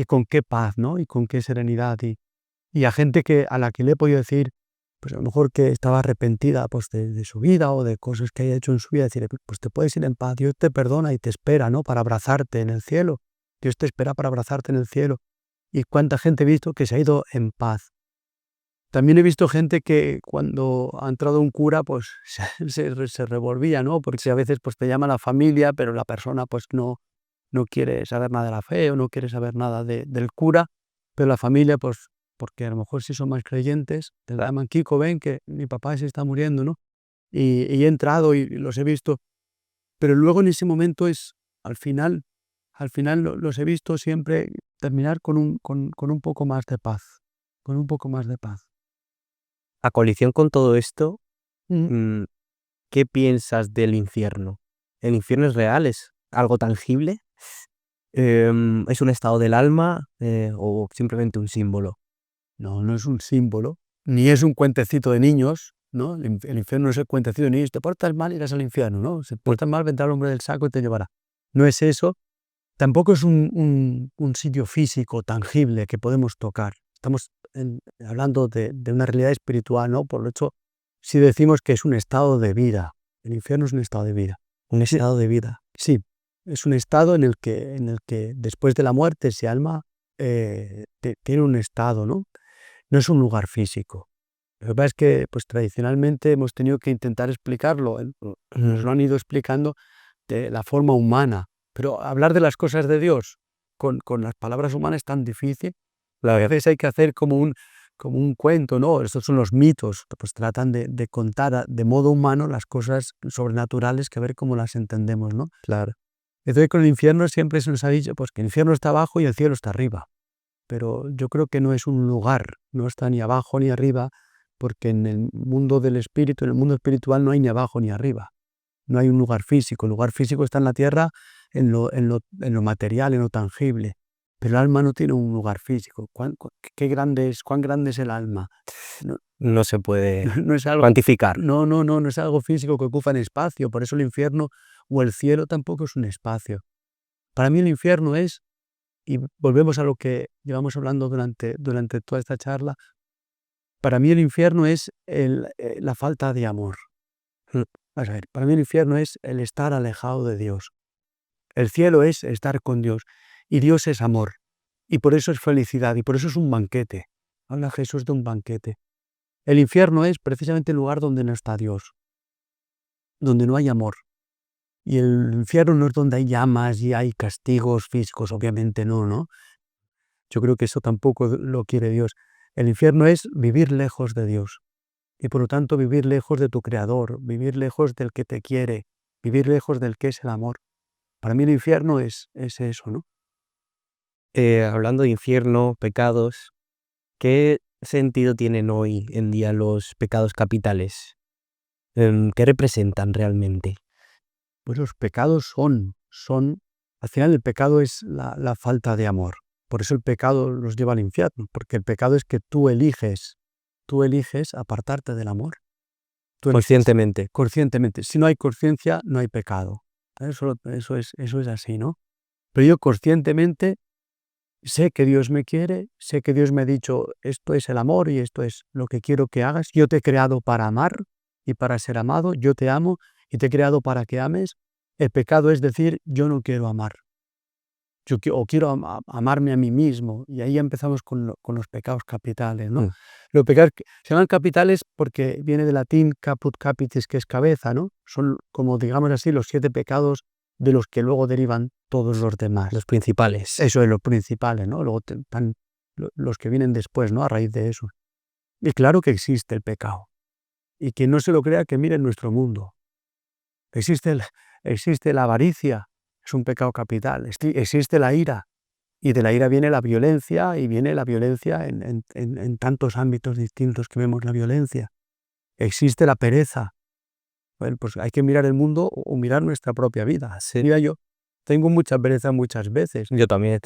con qué paz, ¿no? Y con qué serenidad. Y a gente a la que le he podido decir, pues a lo mejor que estaba arrepentida pues de su vida o de cosas que haya hecho en su vida, decir, pues te puedes ir en paz, Dios te perdona y te espera, ¿no? Para abrazarte en el cielo. Dios te espera para abrazarte en el cielo. Y cuánta gente he visto que se ha ido en paz. También he visto gente que cuando ha entrado un cura, pues se revolvía, ¿no? Porque a veces pues te llama la familia, pero la persona pues no quiere saber nada de la fe o no quiere saber nada del cura, pero la familia pues porque a lo mejor sí son más creyentes, te llaman Kiko, ven que mi papá se está muriendo, ¿no? Y he entrado y los he visto, pero luego en ese momento al final los he visto siempre terminar con un poco más de paz, con un poco más de paz. A colisión con todo esto, Mm. ¿qué piensas del infierno? ¿El infierno es real? ¿Es algo tangible? ¿Es un estado del alma o simplemente un símbolo? No, no es un símbolo, ni es un cuentecito de niños, ¿no? El infierno no es el cuentecito de niños, te portas mal, irás al infierno, ¿no? Si te portas mal, vendrá el hombre del saco y te llevará. No es eso. Tampoco es un sitio físico, tangible, que podemos tocar. Estamos hablando de una realidad espiritual, ¿no? Por lo hecho, si decimos que es un estado de vida, el infierno es un estado de vida. Un estado de vida. Sí, es un estado en el que después de la muerte ese alma tiene un estado, ¿no? No es un lugar físico. Lo que pasa es que pues, tradicionalmente hemos tenido que intentar explicarlo, nos lo han ido explicando de la forma humana, pero hablar de las cosas de Dios con las palabras humanas es tan difícil. A veces hay que hacer como un cuento, ¿no? Estos son los mitos, pues tratan de contar de modo humano las cosas sobrenaturales, que ver cómo las entendemos, ¿no? Claro. Entonces con el infierno siempre se nos ha dicho pues, que el infierno está abajo y el cielo está arriba, pero yo creo que no es un lugar, no está ni abajo ni arriba, porque en el mundo del espíritu, en el mundo espiritual no hay ni abajo ni arriba. No hay un lugar físico. El lugar físico está en la tierra, en lo material, en lo tangible. Pero el alma no tiene un lugar físico. ¿Cuán grande es el alma? No, No se puede no es algo, cuantificar. no es algo físico que ocupa en espacio. Por eso el infierno o el cielo tampoco es un espacio. Para mí el infierno es, y volvemos a lo que llevamos hablando durante toda esta charla, para mí el infierno es la falta de amor. Vamos a ver, para mí el infierno es el estar alejado de Dios. El cielo es estar con Dios y Dios es amor y por eso es felicidad y por eso es un banquete. Habla Jesús de un banquete. El infierno es precisamente el lugar donde no está Dios, donde no hay amor. Y el infierno no es donde hay llamas y hay castigos físicos, obviamente no, ¿no? Yo creo que eso tampoco lo quiere Dios. El infierno es vivir lejos de Dios y por lo tanto vivir lejos de tu Creador, vivir lejos del que te quiere, vivir lejos del que es el amor. Para mí el infierno es eso, ¿no? Hablando de infierno, pecados, ¿qué sentido tienen hoy en día los pecados capitales? ¿Qué representan realmente? Pues los pecados al final el pecado es la falta de amor. Por eso el pecado los lleva al infierno, porque el pecado es que tú eliges apartarte del amor. Tú eliges Conscientemente. conscientemente. Si no hay conciencia, no hay pecado. Eso es así, ¿no? Pero yo conscientemente sé que Dios me quiere, sé que Dios me ha dicho, esto es el amor y esto es lo que quiero que hagas. Yo te he creado para amar y para ser amado, yo te amo y te he creado para que ames. El pecado es decir, yo no quiero amar. Quiero amarme a mí mismo. Y ahí empezamos con los pecados capitales, ¿no? Los pecados se llaman capitales porque viene del latín caput capitis, que es cabeza, ¿no? Son, como digamos así, los 7 pecados de los que luego derivan todos los demás. Los principales. Eso es los principales, ¿no? Luego están los que vienen después, ¿no? A raíz de eso. Y claro que existe el pecado. Y quien no se lo crea, que mire en nuestro mundo. Existe la avaricia, es un pecado capital. Existe la ira. Y de la ira viene la violencia, y viene la violencia en tantos ámbitos distintos que vemos la violencia. Existe la pereza. Bueno, pues hay que mirar el mundo o mirar nuestra propia vida. Sí. Mira, yo tengo mucha pereza muchas veces. Yo también.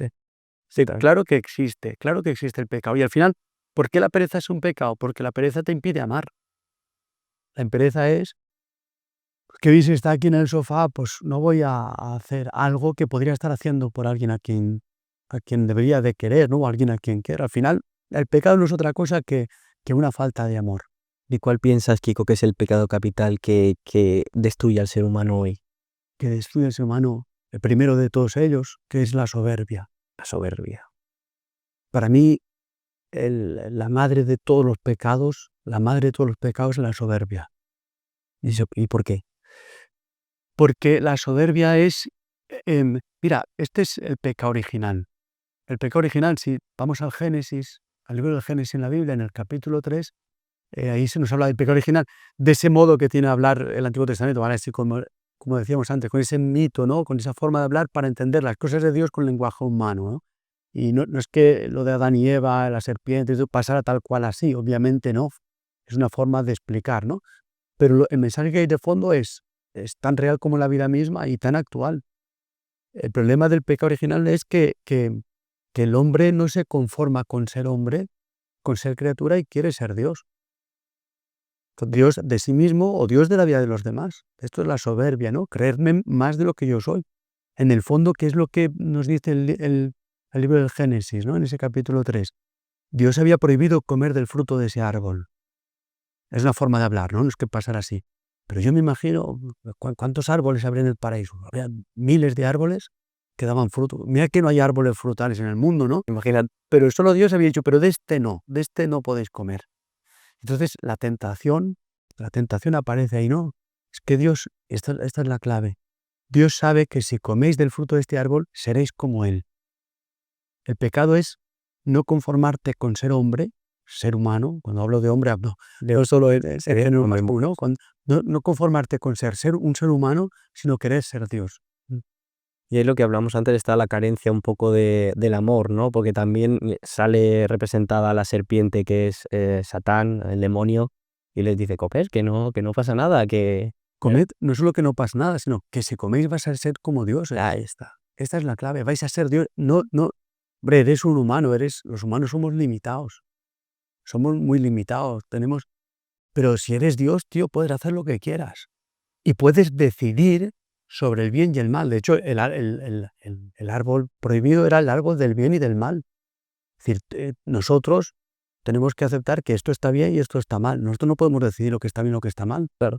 Sí, claro que existe el pecado. Y al final, ¿por qué la pereza es un pecado? Porque la pereza te impide amar. La pereza es que si está aquí en el sofá, pues no voy a hacer algo que podría estar haciendo por alguien a quien debería de querer, ¿no? O alguien a quien quiera. Al final, el pecado no es otra cosa que una falta de amor. ¿Y cuál piensas, Kiko, que es el pecado capital que destruye al ser humano hoy? Que destruye al ser humano, el primero de todos ellos, que es la soberbia. La soberbia. Para mí, la madre de todos los pecados, es la soberbia. ¿Y por qué? Porque la soberbia es, mira, este es el pecado original. El pecado original, si vamos al Génesis, al libro del Génesis en la Biblia, en el capítulo 3, ahí se nos habla del pecado original, de ese modo que tiene a hablar el Antiguo Testamento, ¿vale? Así como decíamos antes, con ese mito, ¿no? Con esa forma de hablar para entender las cosas de Dios con lenguaje humano, ¿no? Y no es que lo de Adán y Eva, la serpiente, eso pasara tal cual así, obviamente no. Es una forma de explicar, ¿no? Pero el mensaje que hay de fondo es tan real como la vida misma y tan actual. El problema del pecado original es que el hombre no se conforma con ser hombre, con ser criatura y quiere ser Dios. Dios de sí mismo o Dios de la vida de los demás. Esto es la soberbia, ¿no? Creerme más de lo que yo soy. En el fondo, ¿qué es lo que nos dice el libro del Génesis, ¿no? En ese capítulo 3? Dios había prohibido comer del fruto de ese árbol. Es una forma de hablar, ¿no? No es que pasara así. Pero yo me imagino cuántos árboles habría en el paraíso. Habría miles de árboles que daban fruto. Mira que no hay árboles frutales en el mundo, ¿no? Imagínate. Pero solo Dios había dicho, pero de este no podéis comer. Entonces la tentación aparece ahí, ¿no? Es que Dios, esta es la clave. Dios sabe que si coméis del fruto de este árbol, seréis como Él. El pecado es no conformarte con ser hombre, ser humano. Cuando hablo de hombre, hablo no solo ser humano, ¿no? No conformarte con ser un ser humano, sino querer ser Dios. Y ahí lo que hablamos antes está la carencia un poco del amor, ¿no? Porque también sale representada la serpiente que es Satán, el demonio, y les dice, comer, que no pasa nada, que... Comed, no solo que no pasa nada, sino que si coméis vais a ser como Dios. Ahí está. Esta es la clave, vais a ser Dios. No, hombre, eres un humano, los humanos somos limitados. Somos muy limitados, pero si eres Dios, tío, puedes hacer lo que quieras. Y puedes decidir sobre el bien y el mal. De hecho, el árbol prohibido era el árbol del bien y del mal. Es decir, nosotros tenemos que aceptar que esto está bien y esto está mal. Nosotros no podemos decidir lo que está bien y lo que está mal. Claro.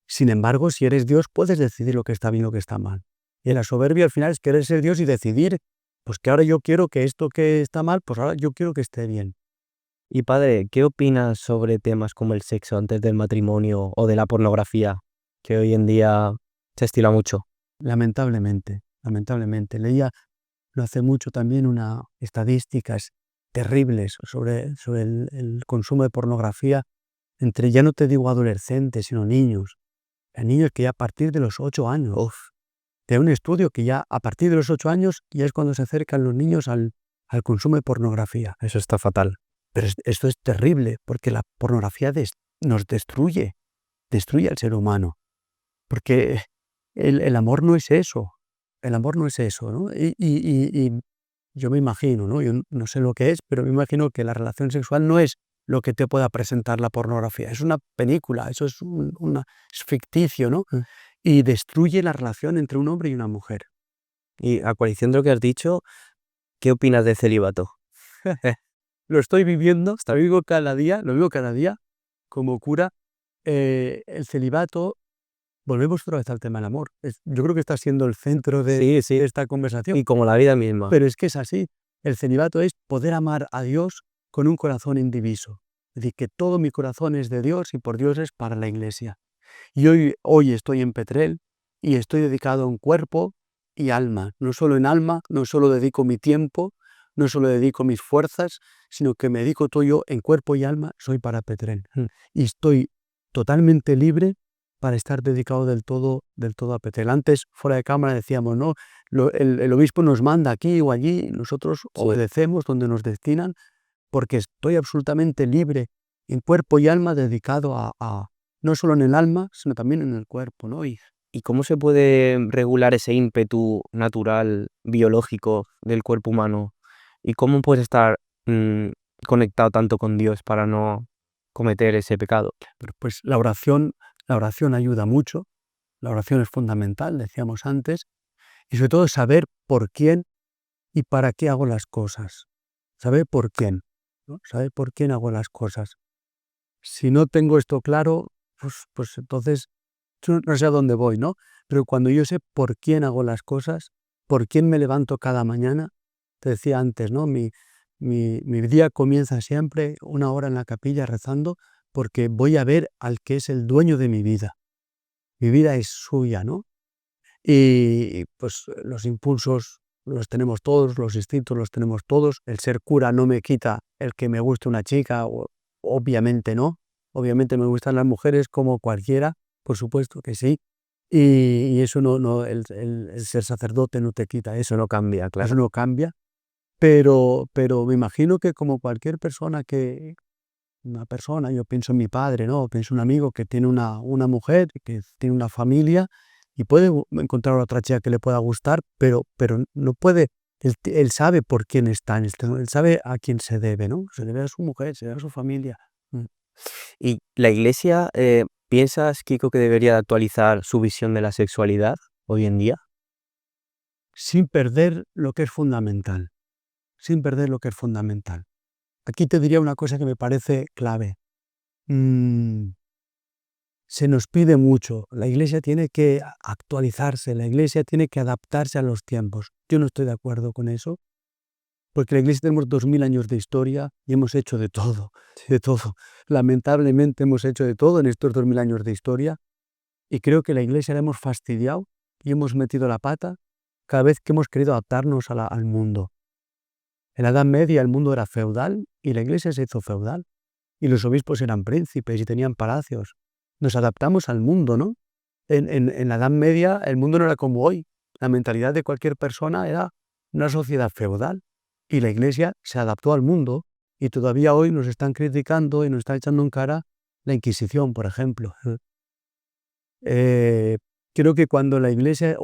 Sin embargo, si eres Dios, puedes decidir lo que está bien y lo que está mal. Y la soberbia al final es querer ser Dios y decidir, pues que ahora yo quiero que esto que está mal, pues ahora yo quiero que esté bien. Y padre, ¿qué opinas sobre temas como el sexo antes del matrimonio o de la pornografía, que hoy en día se estila mucho? Lamentablemente. Leía no hace mucho también unas estadísticas terribles sobre el consumo de pornografía entre, ya no te digo adolescentes, sino niños. Hay niños que ya a partir de los 8 años, de un estudio que ya a partir de los 8 años ya es cuando se acercan los niños al consumo de pornografía. Eso está fatal. Pero esto es terrible, porque la pornografía nos destruye al ser humano. Porque el amor no es eso. El amor no es eso, ¿no? Y yo me imagino, ¿no? Yo no sé lo que es, pero me imagino que la relación sexual no es lo que te pueda presentar la pornografía. Es una película, eso es es ficticio, ¿no? Y destruye la relación entre un hombre y una mujer. Y a coalición de lo que has dicho, ¿qué opinas del celibato? Lo estoy viviendo, lo vivo cada día como cura. El celibato, volvemos otra vez al tema del amor. Yo creo que está siendo el centro de esta conversación. Y como la vida misma. Pero es que es así. El celibato es poder amar a Dios con un corazón indiviso. Es decir, que todo mi corazón es de Dios y por Dios es para la Iglesia. Y hoy estoy en Petrel y estoy dedicado en cuerpo y alma. No solo en alma, no solo dedico mi tiempo, no solo dedico mis fuerzas, sino que me dedico todo yo en cuerpo y alma, soy para Petrel. Y estoy totalmente libre para estar dedicado del todo a Petrel. Antes, fuera de cámara, decíamos, ¿no? El obispo nos manda aquí o allí, nosotros obedecemos donde nos destinan, porque estoy absolutamente libre en cuerpo y alma, dedicado a no solo en el alma, sino también en el cuerpo, ¿no? ¿Y cómo se puede regular ese ímpetu natural, biológico del cuerpo humano? ¿Y cómo puedes estar conectado tanto con Dios para no cometer ese pecado? Pues la oración ayuda mucho, la oración es fundamental, decíamos antes, y sobre todo saber por quién y para qué hago las cosas. Saber por quién, ¿no? Saber por quién hago las cosas. Si no tengo esto claro, pues entonces no sé a dónde voy, ¿no? Pero cuando yo sé por quién hago las cosas, por quién me levanto cada mañana, te decía antes, ¿no? Mi día comienza siempre 1 hora en la capilla rezando porque voy a ver al que es el dueño de mi vida. Mi vida es suya, ¿no? Y pues los impulsos los tenemos todos, los instintos los tenemos todos. El ser cura no me quita el que me guste una chica, obviamente no. Obviamente me gustan las mujeres como cualquiera, por supuesto que sí. Y eso el ser sacerdote no te quita eso. No cambia, claro. Eso no cambia. pero me imagino que como cualquier persona yo pienso en mi padre, ¿no? Pienso en un amigo que tiene una mujer, que tiene una familia y puede encontrar otra chica que le pueda gustar, pero no puede, él sabe por quién está, él sabe a quién se debe, ¿no? Se debe a su mujer, se debe a su familia. ¿Y la Iglesia, piensas, Kiko, que debería de actualizar su visión de la sexualidad hoy en día? Sin perder lo que es fundamental, sin perder lo que es fundamental. Aquí te diría una cosa que me parece clave. Se nos pide mucho, la Iglesia tiene que actualizarse, la Iglesia tiene que adaptarse a los tiempos. Yo no estoy de acuerdo con eso, porque la Iglesia tenemos 2000 años de historia y hemos hecho de todo, de todo. Lamentablemente hemos hecho de todo en estos 2000 años de historia y creo que la Iglesia la hemos fastidiado y hemos metido la pata cada vez que hemos querido adaptarnos al mundo. En la Edad Media el mundo era feudal y la Iglesia se hizo feudal y los obispos eran príncipes y tenían palacios. Nos adaptamos al mundo, ¿no? En la Edad Media el mundo no era como hoy. La mentalidad de cualquier persona era una sociedad feudal y la Iglesia se adaptó al mundo y todavía hoy nos están criticando y nos están echando en cara la Inquisición, por ejemplo. Creo que cuando la Iglesia,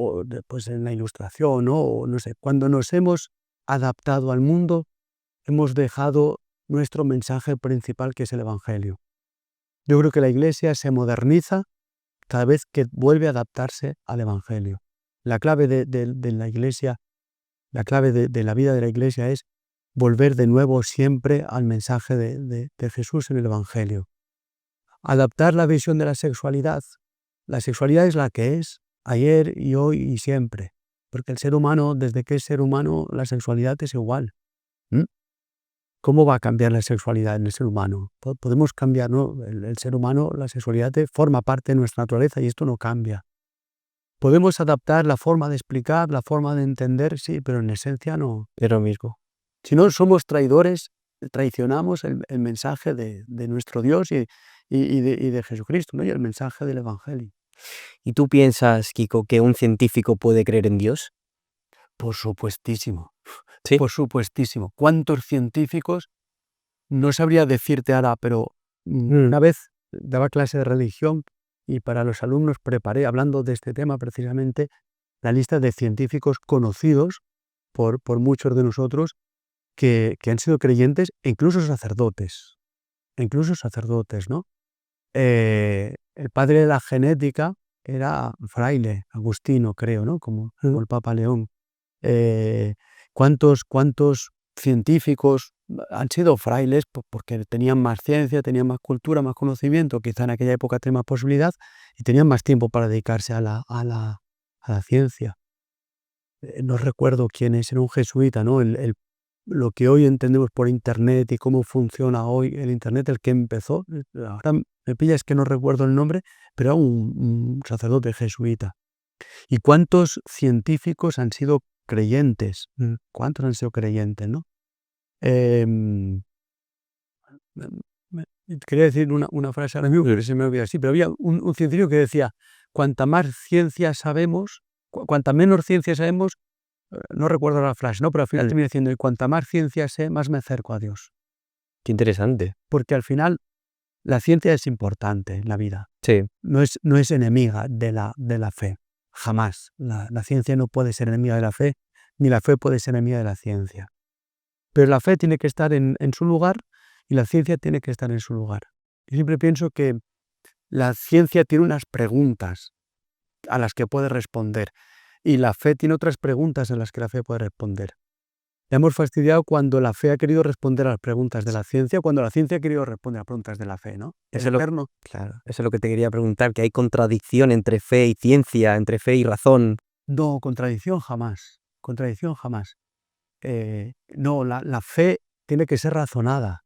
pues en la Ilustración, ¿no? O no sé, cuando nos hemos adaptado al mundo, hemos dejado nuestro mensaje principal, que es el Evangelio. Yo creo que la Iglesia se moderniza cada vez que vuelve a adaptarse al Evangelio. La clave de la Iglesia, la clave de la vida de la Iglesia es volver de nuevo siempre al mensaje de Jesús en el Evangelio. Adaptar la visión de la sexualidad. La sexualidad es la que es, ayer y hoy y siempre. Porque el ser humano, desde que es ser humano, la sexualidad es igual. ¿Cómo va a cambiar la sexualidad en el ser humano? Podemos cambiar, ¿no? El ser humano, la sexualidad forma parte de nuestra naturaleza y esto no cambia. Podemos adaptar la forma de explicar, la forma de entender, sí, pero en esencia no. Es lo mismo. Si no somos traidores, traicionamos el mensaje de nuestro Dios y de Jesucristo, ¿no? Y el mensaje del Evangelio. ¿Y tú piensas, Kiko, que un científico puede creer en Dios? Por supuestísimo, Sí. por supuestísimo. ¿Cuántos científicos? No sabría decirte ahora, pero una vez daba clase de religión y para los alumnos preparé, hablando de este tema precisamente, la lista de científicos conocidos por muchos de nosotros que han sido creyentes e incluso sacerdotes, ¿no? El padre de la genética era fraile, agustino, creo, ¿no? Como el Papa León. ¿Cuántos científicos han sido frailes porque tenían más ciencia, tenían más cultura, más conocimiento? Quizá en aquella época tenían más posibilidad y tenían más tiempo para dedicarse a la ciencia. No recuerdo quién es, era un jesuita, ¿no? Lo que hoy entendemos por Internet y cómo funciona hoy el Internet, el que empezó, ahora me pillas que no recuerdo el nombre, pero era un sacerdote jesuita. ¿Y cuántos científicos han sido creyentes? ¿Cuántos han sido creyentes, no? Quería decir una frase ahora mismo, pero se me olvida así, pero había un científico que decía, cuanta más ciencia sabemos, cuanta menos ciencia sabemos, no recuerdo la frase, ¿no? Pero al final termina diciendo, y cuanta más ciencia sé, más me acerco a Dios. Qué interesante. Porque al final la ciencia es importante en la vida. Sí. No es enemiga de la fe. Jamás. La ciencia no puede ser enemiga de la fe, ni la fe puede ser enemiga de la ciencia. Pero la fe tiene que estar en su lugar y la ciencia tiene que estar en su lugar. Yo siempre pienso que la ciencia tiene unas preguntas a las que puede responder y la fe tiene otras preguntas a las que la fe puede responder. Le hemos fastidiado cuando la fe ha querido responder a las preguntas de la ciencia, cuando la ciencia ha querido responder a preguntas de la fe, ¿no? Eso Claro. es lo que te quería preguntar, que hay contradicción entre fe y ciencia, entre fe y razón. No, contradicción jamás. Contradicción jamás. No, la fe tiene que ser razonada.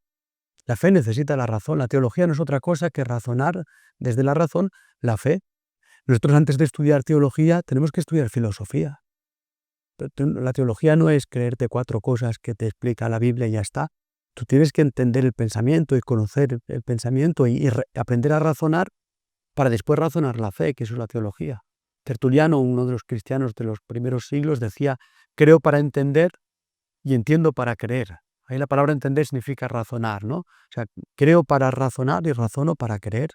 La fe necesita la razón. La teología no es otra cosa que razonar desde la razón la fe. Nosotros antes de estudiar teología tenemos que estudiar filosofía. La teología no es creerte 4 cosas que te explica la Biblia y ya está. Tú tienes que entender el pensamiento y conocer el pensamiento y aprender a razonar para después razonar la fe, que eso es la teología. Tertuliano, uno de los cristianos de los primeros siglos, decía, creo para entender y entiendo para creer. Ahí la palabra entender significa razonar, ¿no? O sea, creo para razonar y razono para creer.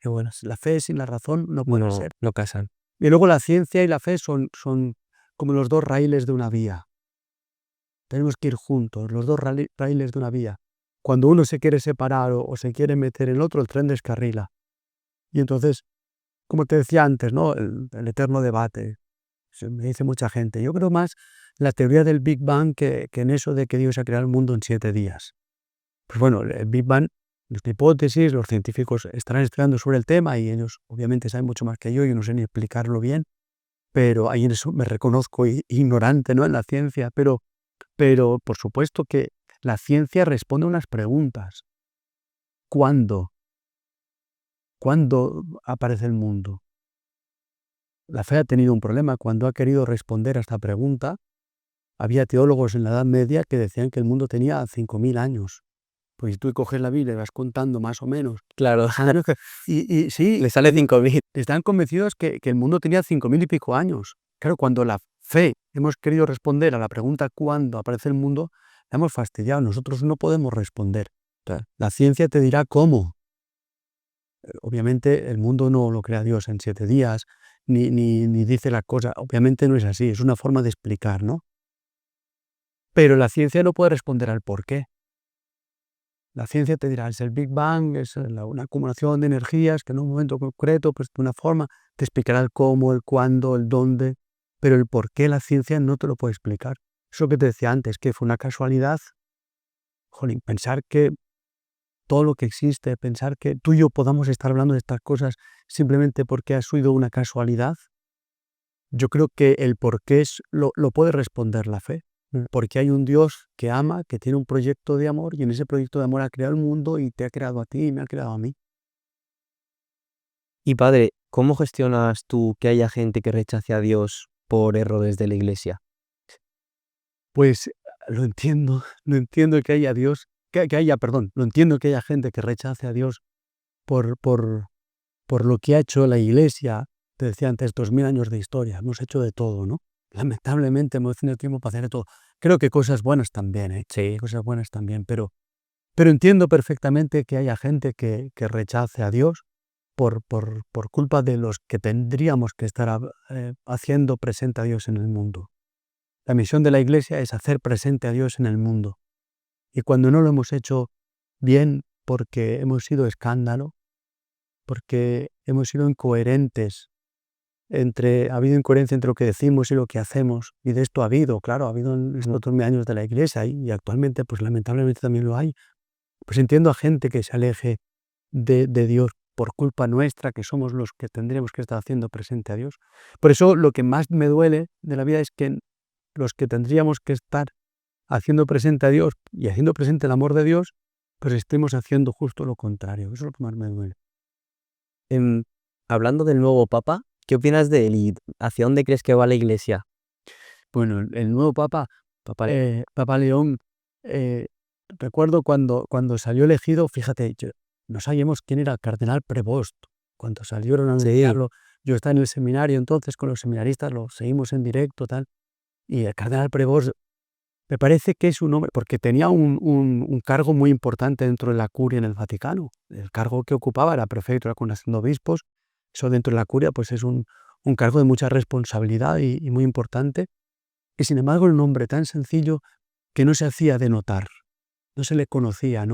Y bueno, la fe sin la razón no puede ser. No casan. Y luego la ciencia y la fe son como los dos raíles de una vía. Tenemos que ir juntos, los dos raíles de una vía. Cuando uno se quiere separar o se quiere meter en el otro, el tren descarrila. Y entonces, como te decía antes, ¿no? El eterno debate. Me dice mucha gente. Yo creo más la teoría del Big Bang que en eso de que Dios ha creado el mundo en 7 días. Pues bueno, el Big Bang, las hipótesis, los científicos estarán estudiando sobre el tema y ellos obviamente saben mucho más que yo no sé ni explicarlo bien, pero ahí en eso me reconozco ignorante, ¿no? En la ciencia, pero por supuesto que la ciencia responde a unas preguntas. ¿Cuándo? ¿Cuándo aparece el mundo? La fe ha tenido un problema. Cuando ha querido responder a esta pregunta, había teólogos en la Edad Media que decían que el mundo tenía 5.000 años. Pues si tú coges la Biblia y vas contando más o menos. Claro, Y sí, le sale 5.000. están convencidos que el mundo tenía 5.000 y pico años. Claro, cuando la fe hemos querido responder a la pregunta ¿cuándo aparece el mundo? La hemos fastidiado. Nosotros no podemos responder. La ciencia te dirá cómo. Obviamente el mundo no lo crea Dios en 7 días, ni dice la cosa. Obviamente no es así, es una forma de explicar, ¿no? Pero la ciencia no puede responder al por qué. La ciencia te dirá, es el Big Bang, es una acumulación de energías que en un momento concreto, pues de una forma, te explicará el cómo, el cuándo, el dónde, pero el por qué la ciencia no te lo puede explicar. Eso que te decía antes, que fue una casualidad. Jolín, pensar que todo lo que existe, pensar que tú y yo podamos estar hablando de estas cosas simplemente porque ha sido una casualidad, yo creo que el por qué lo puede responder la fe. Porque hay un Dios que ama, que tiene un proyecto de amor y en ese proyecto de amor ha creado el mundo y te ha creado a ti y me ha creado a mí. Y padre, ¿cómo gestionas tú que haya gente que rechace a Dios por errores de la iglesia? Pues lo entiendo que haya Dios, lo entiendo que haya gente que rechace a Dios por lo que ha hecho la Iglesia. Te decía antes, 2000 años de historia, hemos hecho de todo, ¿no? Lamentablemente hemos tenido tiempo para hacer de todo. Creo que cosas buenas también, Sí. cosas buenas también, pero entiendo perfectamente que haya gente que rechace a Dios por culpa de los que tendríamos que estar haciendo presente a Dios en el mundo. La misión de la Iglesia es hacer presente a Dios en el mundo. Y cuando no lo hemos hecho bien porque hemos sido escándalo, porque hemos sido incoherentes, ha habido incoherencia entre lo que decimos y lo que hacemos, y de esto ha habido, claro, ha habido en estos 2000 años de la Iglesia y actualmente pues lamentablemente también lo hay. Pues entiendo a gente que se aleje de Dios por culpa nuestra, que somos los que tendríamos que estar haciendo presente a Dios. Por eso lo que más me duele de la vida es que los que tendríamos que estar haciendo presente a Dios y haciendo presente el amor de Dios, pues estemos haciendo justo lo contrario. Eso es lo que más me duele. Hablando del nuevo Papa, ¿qué opinas de él y hacia dónde crees que va la iglesia? Bueno, el nuevo Papa, Papa León, recuerdo cuando salió elegido, fíjate, no sabíamos quién era el cardenal Prevost. Cuando salieron a anunciarlo, yo estaba en el seminario entonces con los seminaristas, lo seguimos en directo, tal, y el cardenal Prevost me parece que es un hombre, porque tenía un cargo muy importante dentro de la curia en el Vaticano. El cargo que ocupaba era prefecto de la congregación de obispos. Eso dentro de la curia pues es un cargo de mucha responsabilidad y muy importante. Y sin embargo, un hombre tan sencillo que no se hacía de notar, no se le conocía,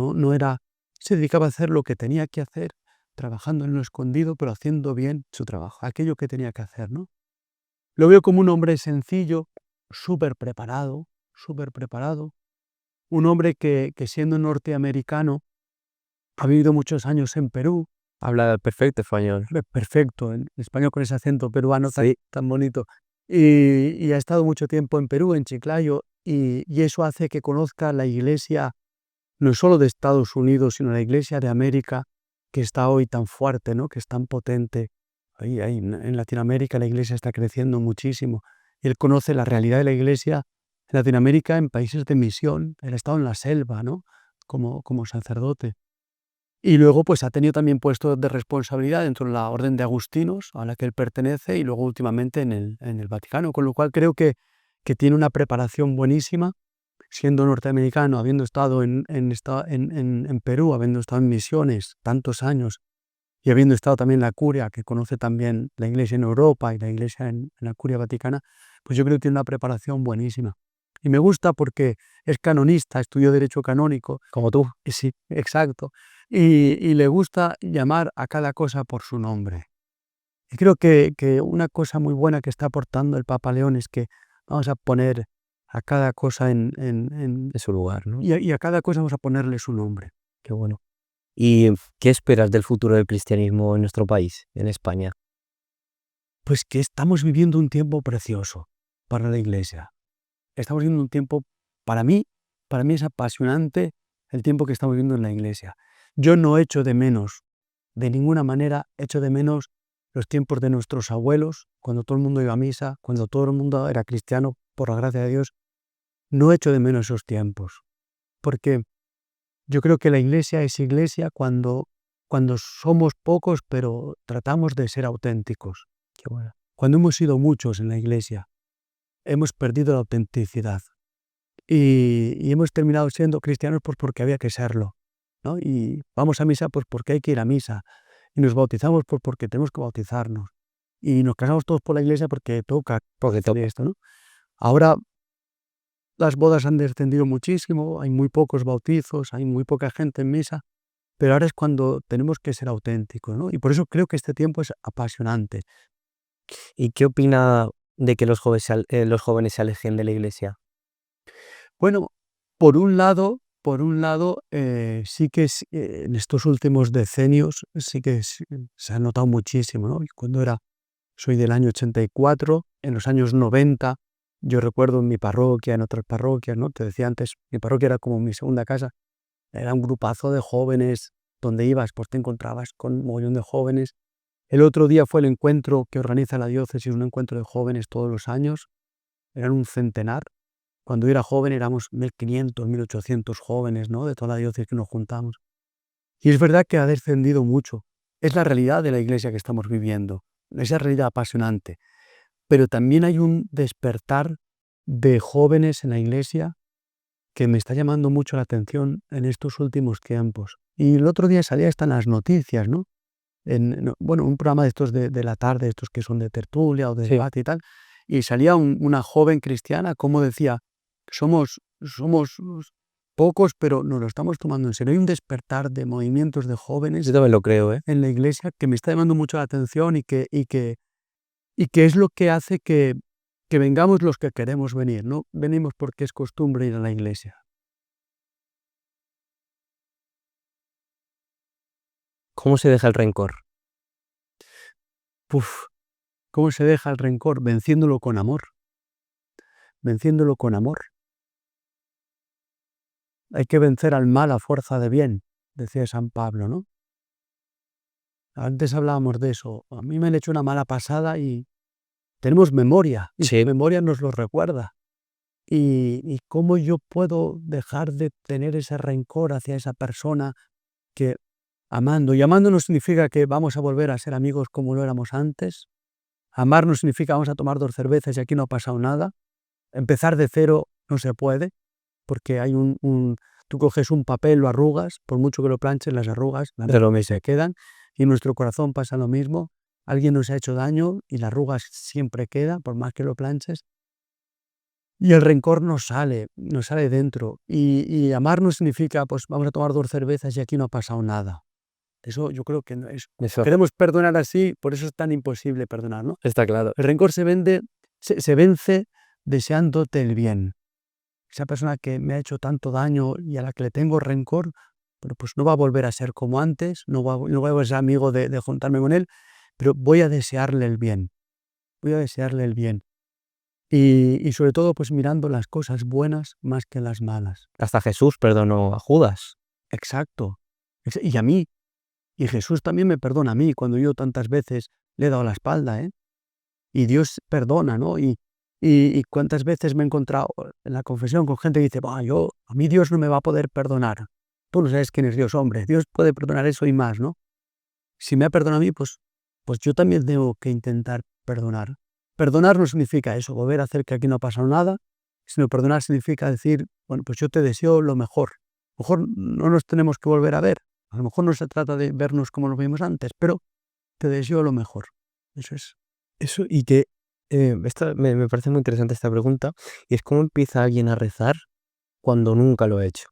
se dedicaba a hacer lo que tenía que hacer, trabajando en lo escondido, pero haciendo bien su trabajo, aquello que tenía que hacer, ¿no? Lo veo como un hombre sencillo, súper preparado, un hombre que siendo norteamericano ha vivido muchos años en Perú. Habla perfecto español. Perfecto, en español con ese acento peruano tan bonito. Y ha estado mucho tiempo en Perú, en Chiclayo, y eso hace que conozca la iglesia, no solo de Estados Unidos, sino la iglesia de América, que está hoy tan fuerte, ¿no? Que es tan potente. Ahí, en Latinoamérica la iglesia está creciendo muchísimo. Él conoce la realidad de la iglesia en Latinoamérica, en países de misión. Él ha estado en la selva, ¿no? Como sacerdote. Y luego pues ha tenido también puestos de responsabilidad dentro de la Orden de Agustinos, a la que él pertenece, y luego últimamente en el Vaticano, con lo cual creo que tiene una preparación buenísima. siendo norteamericano, habiendo estado en Perú, habiendo estado en misiones tantos años y habiendo estado también en la Curia, que conoce también la Iglesia en Europa y la Iglesia en la Curia Vaticana, pues yo creo que tiene una preparación buenísima. Y me gusta porque es canonista, estudió Derecho Canónico. Como tú. Sí, exacto. Y le gusta llamar a cada cosa por su nombre. Y creo que una cosa muy buena que está aportando el Papa León es que vamos a poner a cada cosa En su lugar, ¿no? y a cada cosa vamos a ponerle su nombre. Qué bueno. ¿Y qué esperas del futuro del cristianismo en nuestro país, en España? Pues que estamos viviendo un tiempo precioso para la Iglesia. Estamos viviendo un tiempo, para mí es apasionante el tiempo que estamos viviendo en la Iglesia. Yo no echo de menos, de ninguna manera echo de menos los tiempos de nuestros abuelos, cuando todo el mundo iba a misa, cuando todo el mundo era cristiano, por la gracia de Dios. No echo de menos esos tiempos, porque yo creo que la Iglesia es Iglesia cuando somos pocos, pero tratamos de ser auténticos. Qué bueno. Cuando hemos sido muchos en la Iglesia, hemos perdido la autenticidad y hemos terminado siendo cristianos pues porque había que serlo, ¿no? Y vamos a misa pues porque hay que ir a misa, y nos bautizamos pues porque tenemos que bautizarnos, y nos casamos todos por la Iglesia porque toca Porque hacer toca. esto, ¿no? Ahora las bodas han descendido muchísimo, hay muy pocos bautizos, hay muy poca gente en misa, pero ahora es cuando tenemos que ser auténticos, ¿no? Y por eso creo que este tiempo es apasionante. ¿Y qué opina de que los jóvenes se alejen de la iglesia? Bueno, por un lado, sí que en estos últimos decenios sí que se ha notado muchísimo, ¿no? Y soy del año 84, en los años 90, yo recuerdo en mi parroquia, en otras parroquias, ¿no? Te decía antes, mi parroquia era como mi segunda casa, era un grupazo de jóvenes, donde ibas, pues te encontrabas con un mogollón de jóvenes. El otro día fue el encuentro que organiza la diócesis, un encuentro de jóvenes todos los años, eran un centenar. Cuando yo era joven éramos 1500, 1800 jóvenes, ¿no? De toda la diócesis que nos juntamos. Y es verdad que ha descendido mucho. Es la realidad de la Iglesia que estamos viviendo, esa realidad apasionante. Pero también hay un despertar de jóvenes en la Iglesia que me está llamando mucho la atención en estos últimos tiempos. Y el otro día salía hasta en las noticias, ¿no? Bueno, un programa de estos de la tarde, estos que son de tertulia o de Sí. debate y tal, y salía una joven cristiana, como decía, somos pocos, pero nos lo estamos tomando en serio. Hay un despertar de movimientos de Yo jóvenes también lo creo, ¿eh? en la Iglesia que me está llamando mucho la atención y que es lo que hace que vengamos los que queremos venir, ¿no? Venimos porque es costumbre ir a la Iglesia. ¿Cómo se deja el rencor? Puf, ¿cómo se deja el rencor? Venciéndolo con amor. Venciéndolo con amor. Hay que vencer al mal a fuerza de bien, decía San Pablo, ¿no? Antes hablábamos de eso. A mí me han hecho una mala pasada y tenemos memoria, y Sí. la memoria nos lo recuerda. Y cómo yo puedo dejar de tener ese rencor hacia esa persona que amando, y amando no significa que vamos a volver a ser amigos como lo éramos antes. Amar no significa vamos a tomar 2 cervezas y aquí no ha pasado nada. Empezar de cero no se puede, porque hay tú coges un papel, lo arrugas, por mucho que lo planches, las arrugas De lo mismo. se quedan, y en nuestro corazón pasa lo mismo. Alguien nos ha hecho daño y la arruga siempre queda, por más que lo planches. Y el rencor nos sale dentro. Y amar no significa, pues vamos a tomar 2 cervezas y aquí no ha pasado nada. Eso yo creo que no es. Eso Queremos perdonar así, por eso es tan imposible perdonar, ¿no? está claro. El rencor se vence deseándote el bien. Esa persona que me ha hecho tanto daño y a la que le tengo rencor, bueno, pues no va a volver a ser como antes, no voy a ser amigo de juntarme con él, pero voy a desearle el bien. Voy a desearle el bien. Y sobre todo, pues mirando las cosas buenas más que las malas. Hasta Jesús perdonó a Judas. Exacto. Y a mí. Y Jesús también me perdona a mí cuando yo tantas veces le he dado la espalda, ¿eh? Y Dios perdona, ¿no? Y cuántas veces me he encontrado en la confesión con gente que dice, a mí Dios no me va a poder perdonar. Tú no sabes quién es Dios, hombre. Dios puede perdonar eso y más, ¿no? Si me ha perdonado a mí, pues yo también tengo que intentar perdonar. Perdonar no significa eso, volver a hacer que aquí no ha pasado nada, sino perdonar significa decir, bueno, pues yo te deseo lo mejor. A lo mejor no nos tenemos que volver a ver, a lo mejor no se trata de vernos como nos vimos antes, pero te deseo lo mejor. Eso es. Eso, y que me parece muy interesante esta pregunta, y es cómo empieza alguien a rezar cuando nunca lo ha hecho.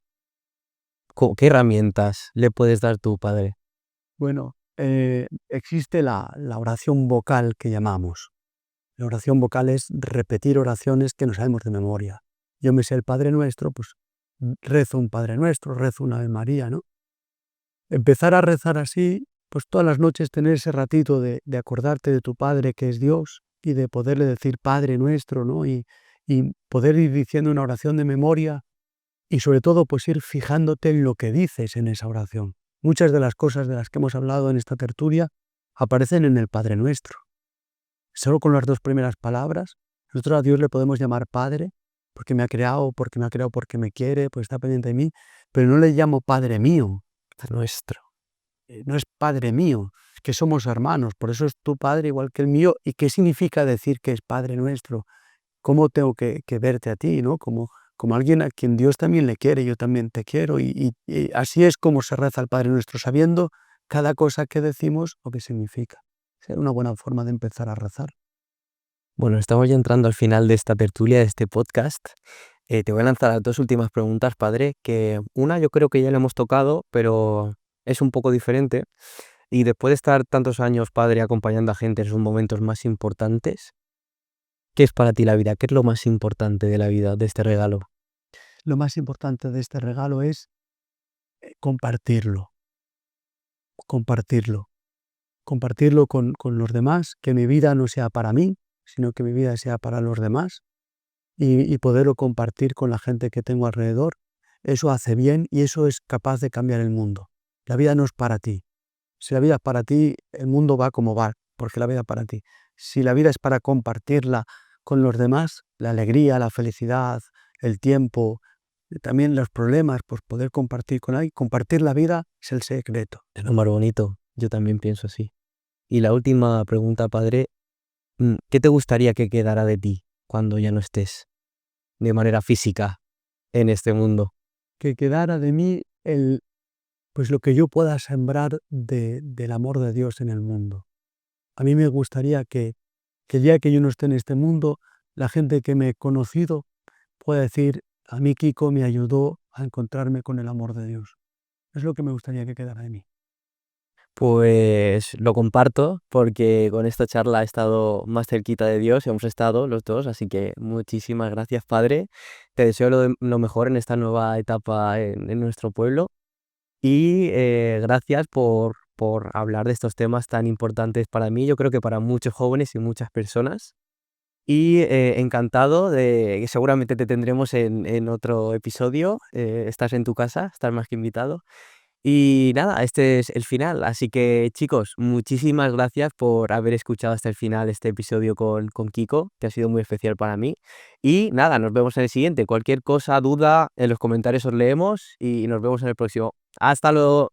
¿Qué herramientas le puedes dar tú, padre? Bueno, existe la oración vocal que llamamos. La oración vocal es repetir oraciones que no sabemos de memoria. Yo me sé el Padre Nuestro, pues rezo un Padre Nuestro, rezo una Ave María, ¿no? Empezar a rezar así, pues todas las noches tener ese ratito de acordarte de tu Padre que es Dios y de poderle decir Padre Nuestro, ¿no? Y poder ir diciendo una oración de memoria y sobre todo pues ir fijándote en lo que dices en esa oración. Muchas de las cosas de las que hemos hablado en esta tertulia aparecen en el Padre Nuestro. Solo con las dos primeras palabras, nosotros a Dios le podemos llamar Padre, porque me ha creado, porque me quiere, porque está pendiente de mí, pero no le llamo Padre mío, Nuestro. no es Padre mío, es que somos hermanos, por eso es tu Padre igual que el mío. ¿Y qué significa decir que es Padre nuestro? ¿Cómo tengo que verte a ti, ¿no? Como alguien a quien Dios también le quiere, yo también te quiero, y así es como se reza el Padre Nuestro, sabiendo cada cosa que decimos o qué significa. Es una buena forma de empezar a rezar. Bueno, estamos ya entrando al final de esta tertulia, de este podcast. Te voy a lanzar las dos últimas preguntas, padre, que una yo creo que ya la hemos tocado, pero es un poco diferente. Y después de estar tantos años, padre, acompañando a gente en sus momentos más importantes, ¿qué es para ti la vida? ¿Qué es lo más importante de la vida, de este regalo? Lo más importante de este regalo es compartirlo, compartirlo, compartirlo con los demás, que mi vida no sea para mí, sino que mi vida sea para los demás y poderlo compartir con la gente que tengo alrededor. Eso hace bien y eso es capaz de cambiar el mundo. La vida no es para ti. Si la vida es para ti, el mundo va como va, porque la vida es para ti. Si la vida es para compartirla con los demás, la alegría, la felicidad, el tiempo, también los problemas, pues poder compartir con alguien, compartir la vida es el secreto. Es lo más bonito, yo también pienso así. Y la última pregunta, padre, ¿qué te gustaría que quedara de ti cuando ya no estés de manera física en este mundo? Que quedara de mí pues lo que yo pueda sembrar del amor de Dios en el mundo. A mí me gustaría que el día que yo no esté en este mundo, la gente que me he conocido pueda decir, a mí Kiko me ayudó a encontrarme con el amor de Dios. Es lo que me gustaría que quedara de mí. Pues lo comparto porque con esta charla he estado más cerquita de Dios, hemos estado los dos, así que muchísimas gracias, padre. Te deseo lo mejor en esta nueva etapa en nuestro pueblo y gracias por hablar de estos temas tan importantes para mí, yo creo que para muchos jóvenes y muchas personas. Y encantado de que seguramente te tendremos en otro episodio. Estás en tu casa, estás más que invitado. Y nada, este es el final. Así que chicos, muchísimas gracias por haber escuchado hasta el final este episodio con Kiko, que ha sido muy especial para mí. Y nada, nos vemos en el siguiente. Cualquier cosa, duda, en los comentarios os leemos y nos vemos en el próximo. Hasta luego.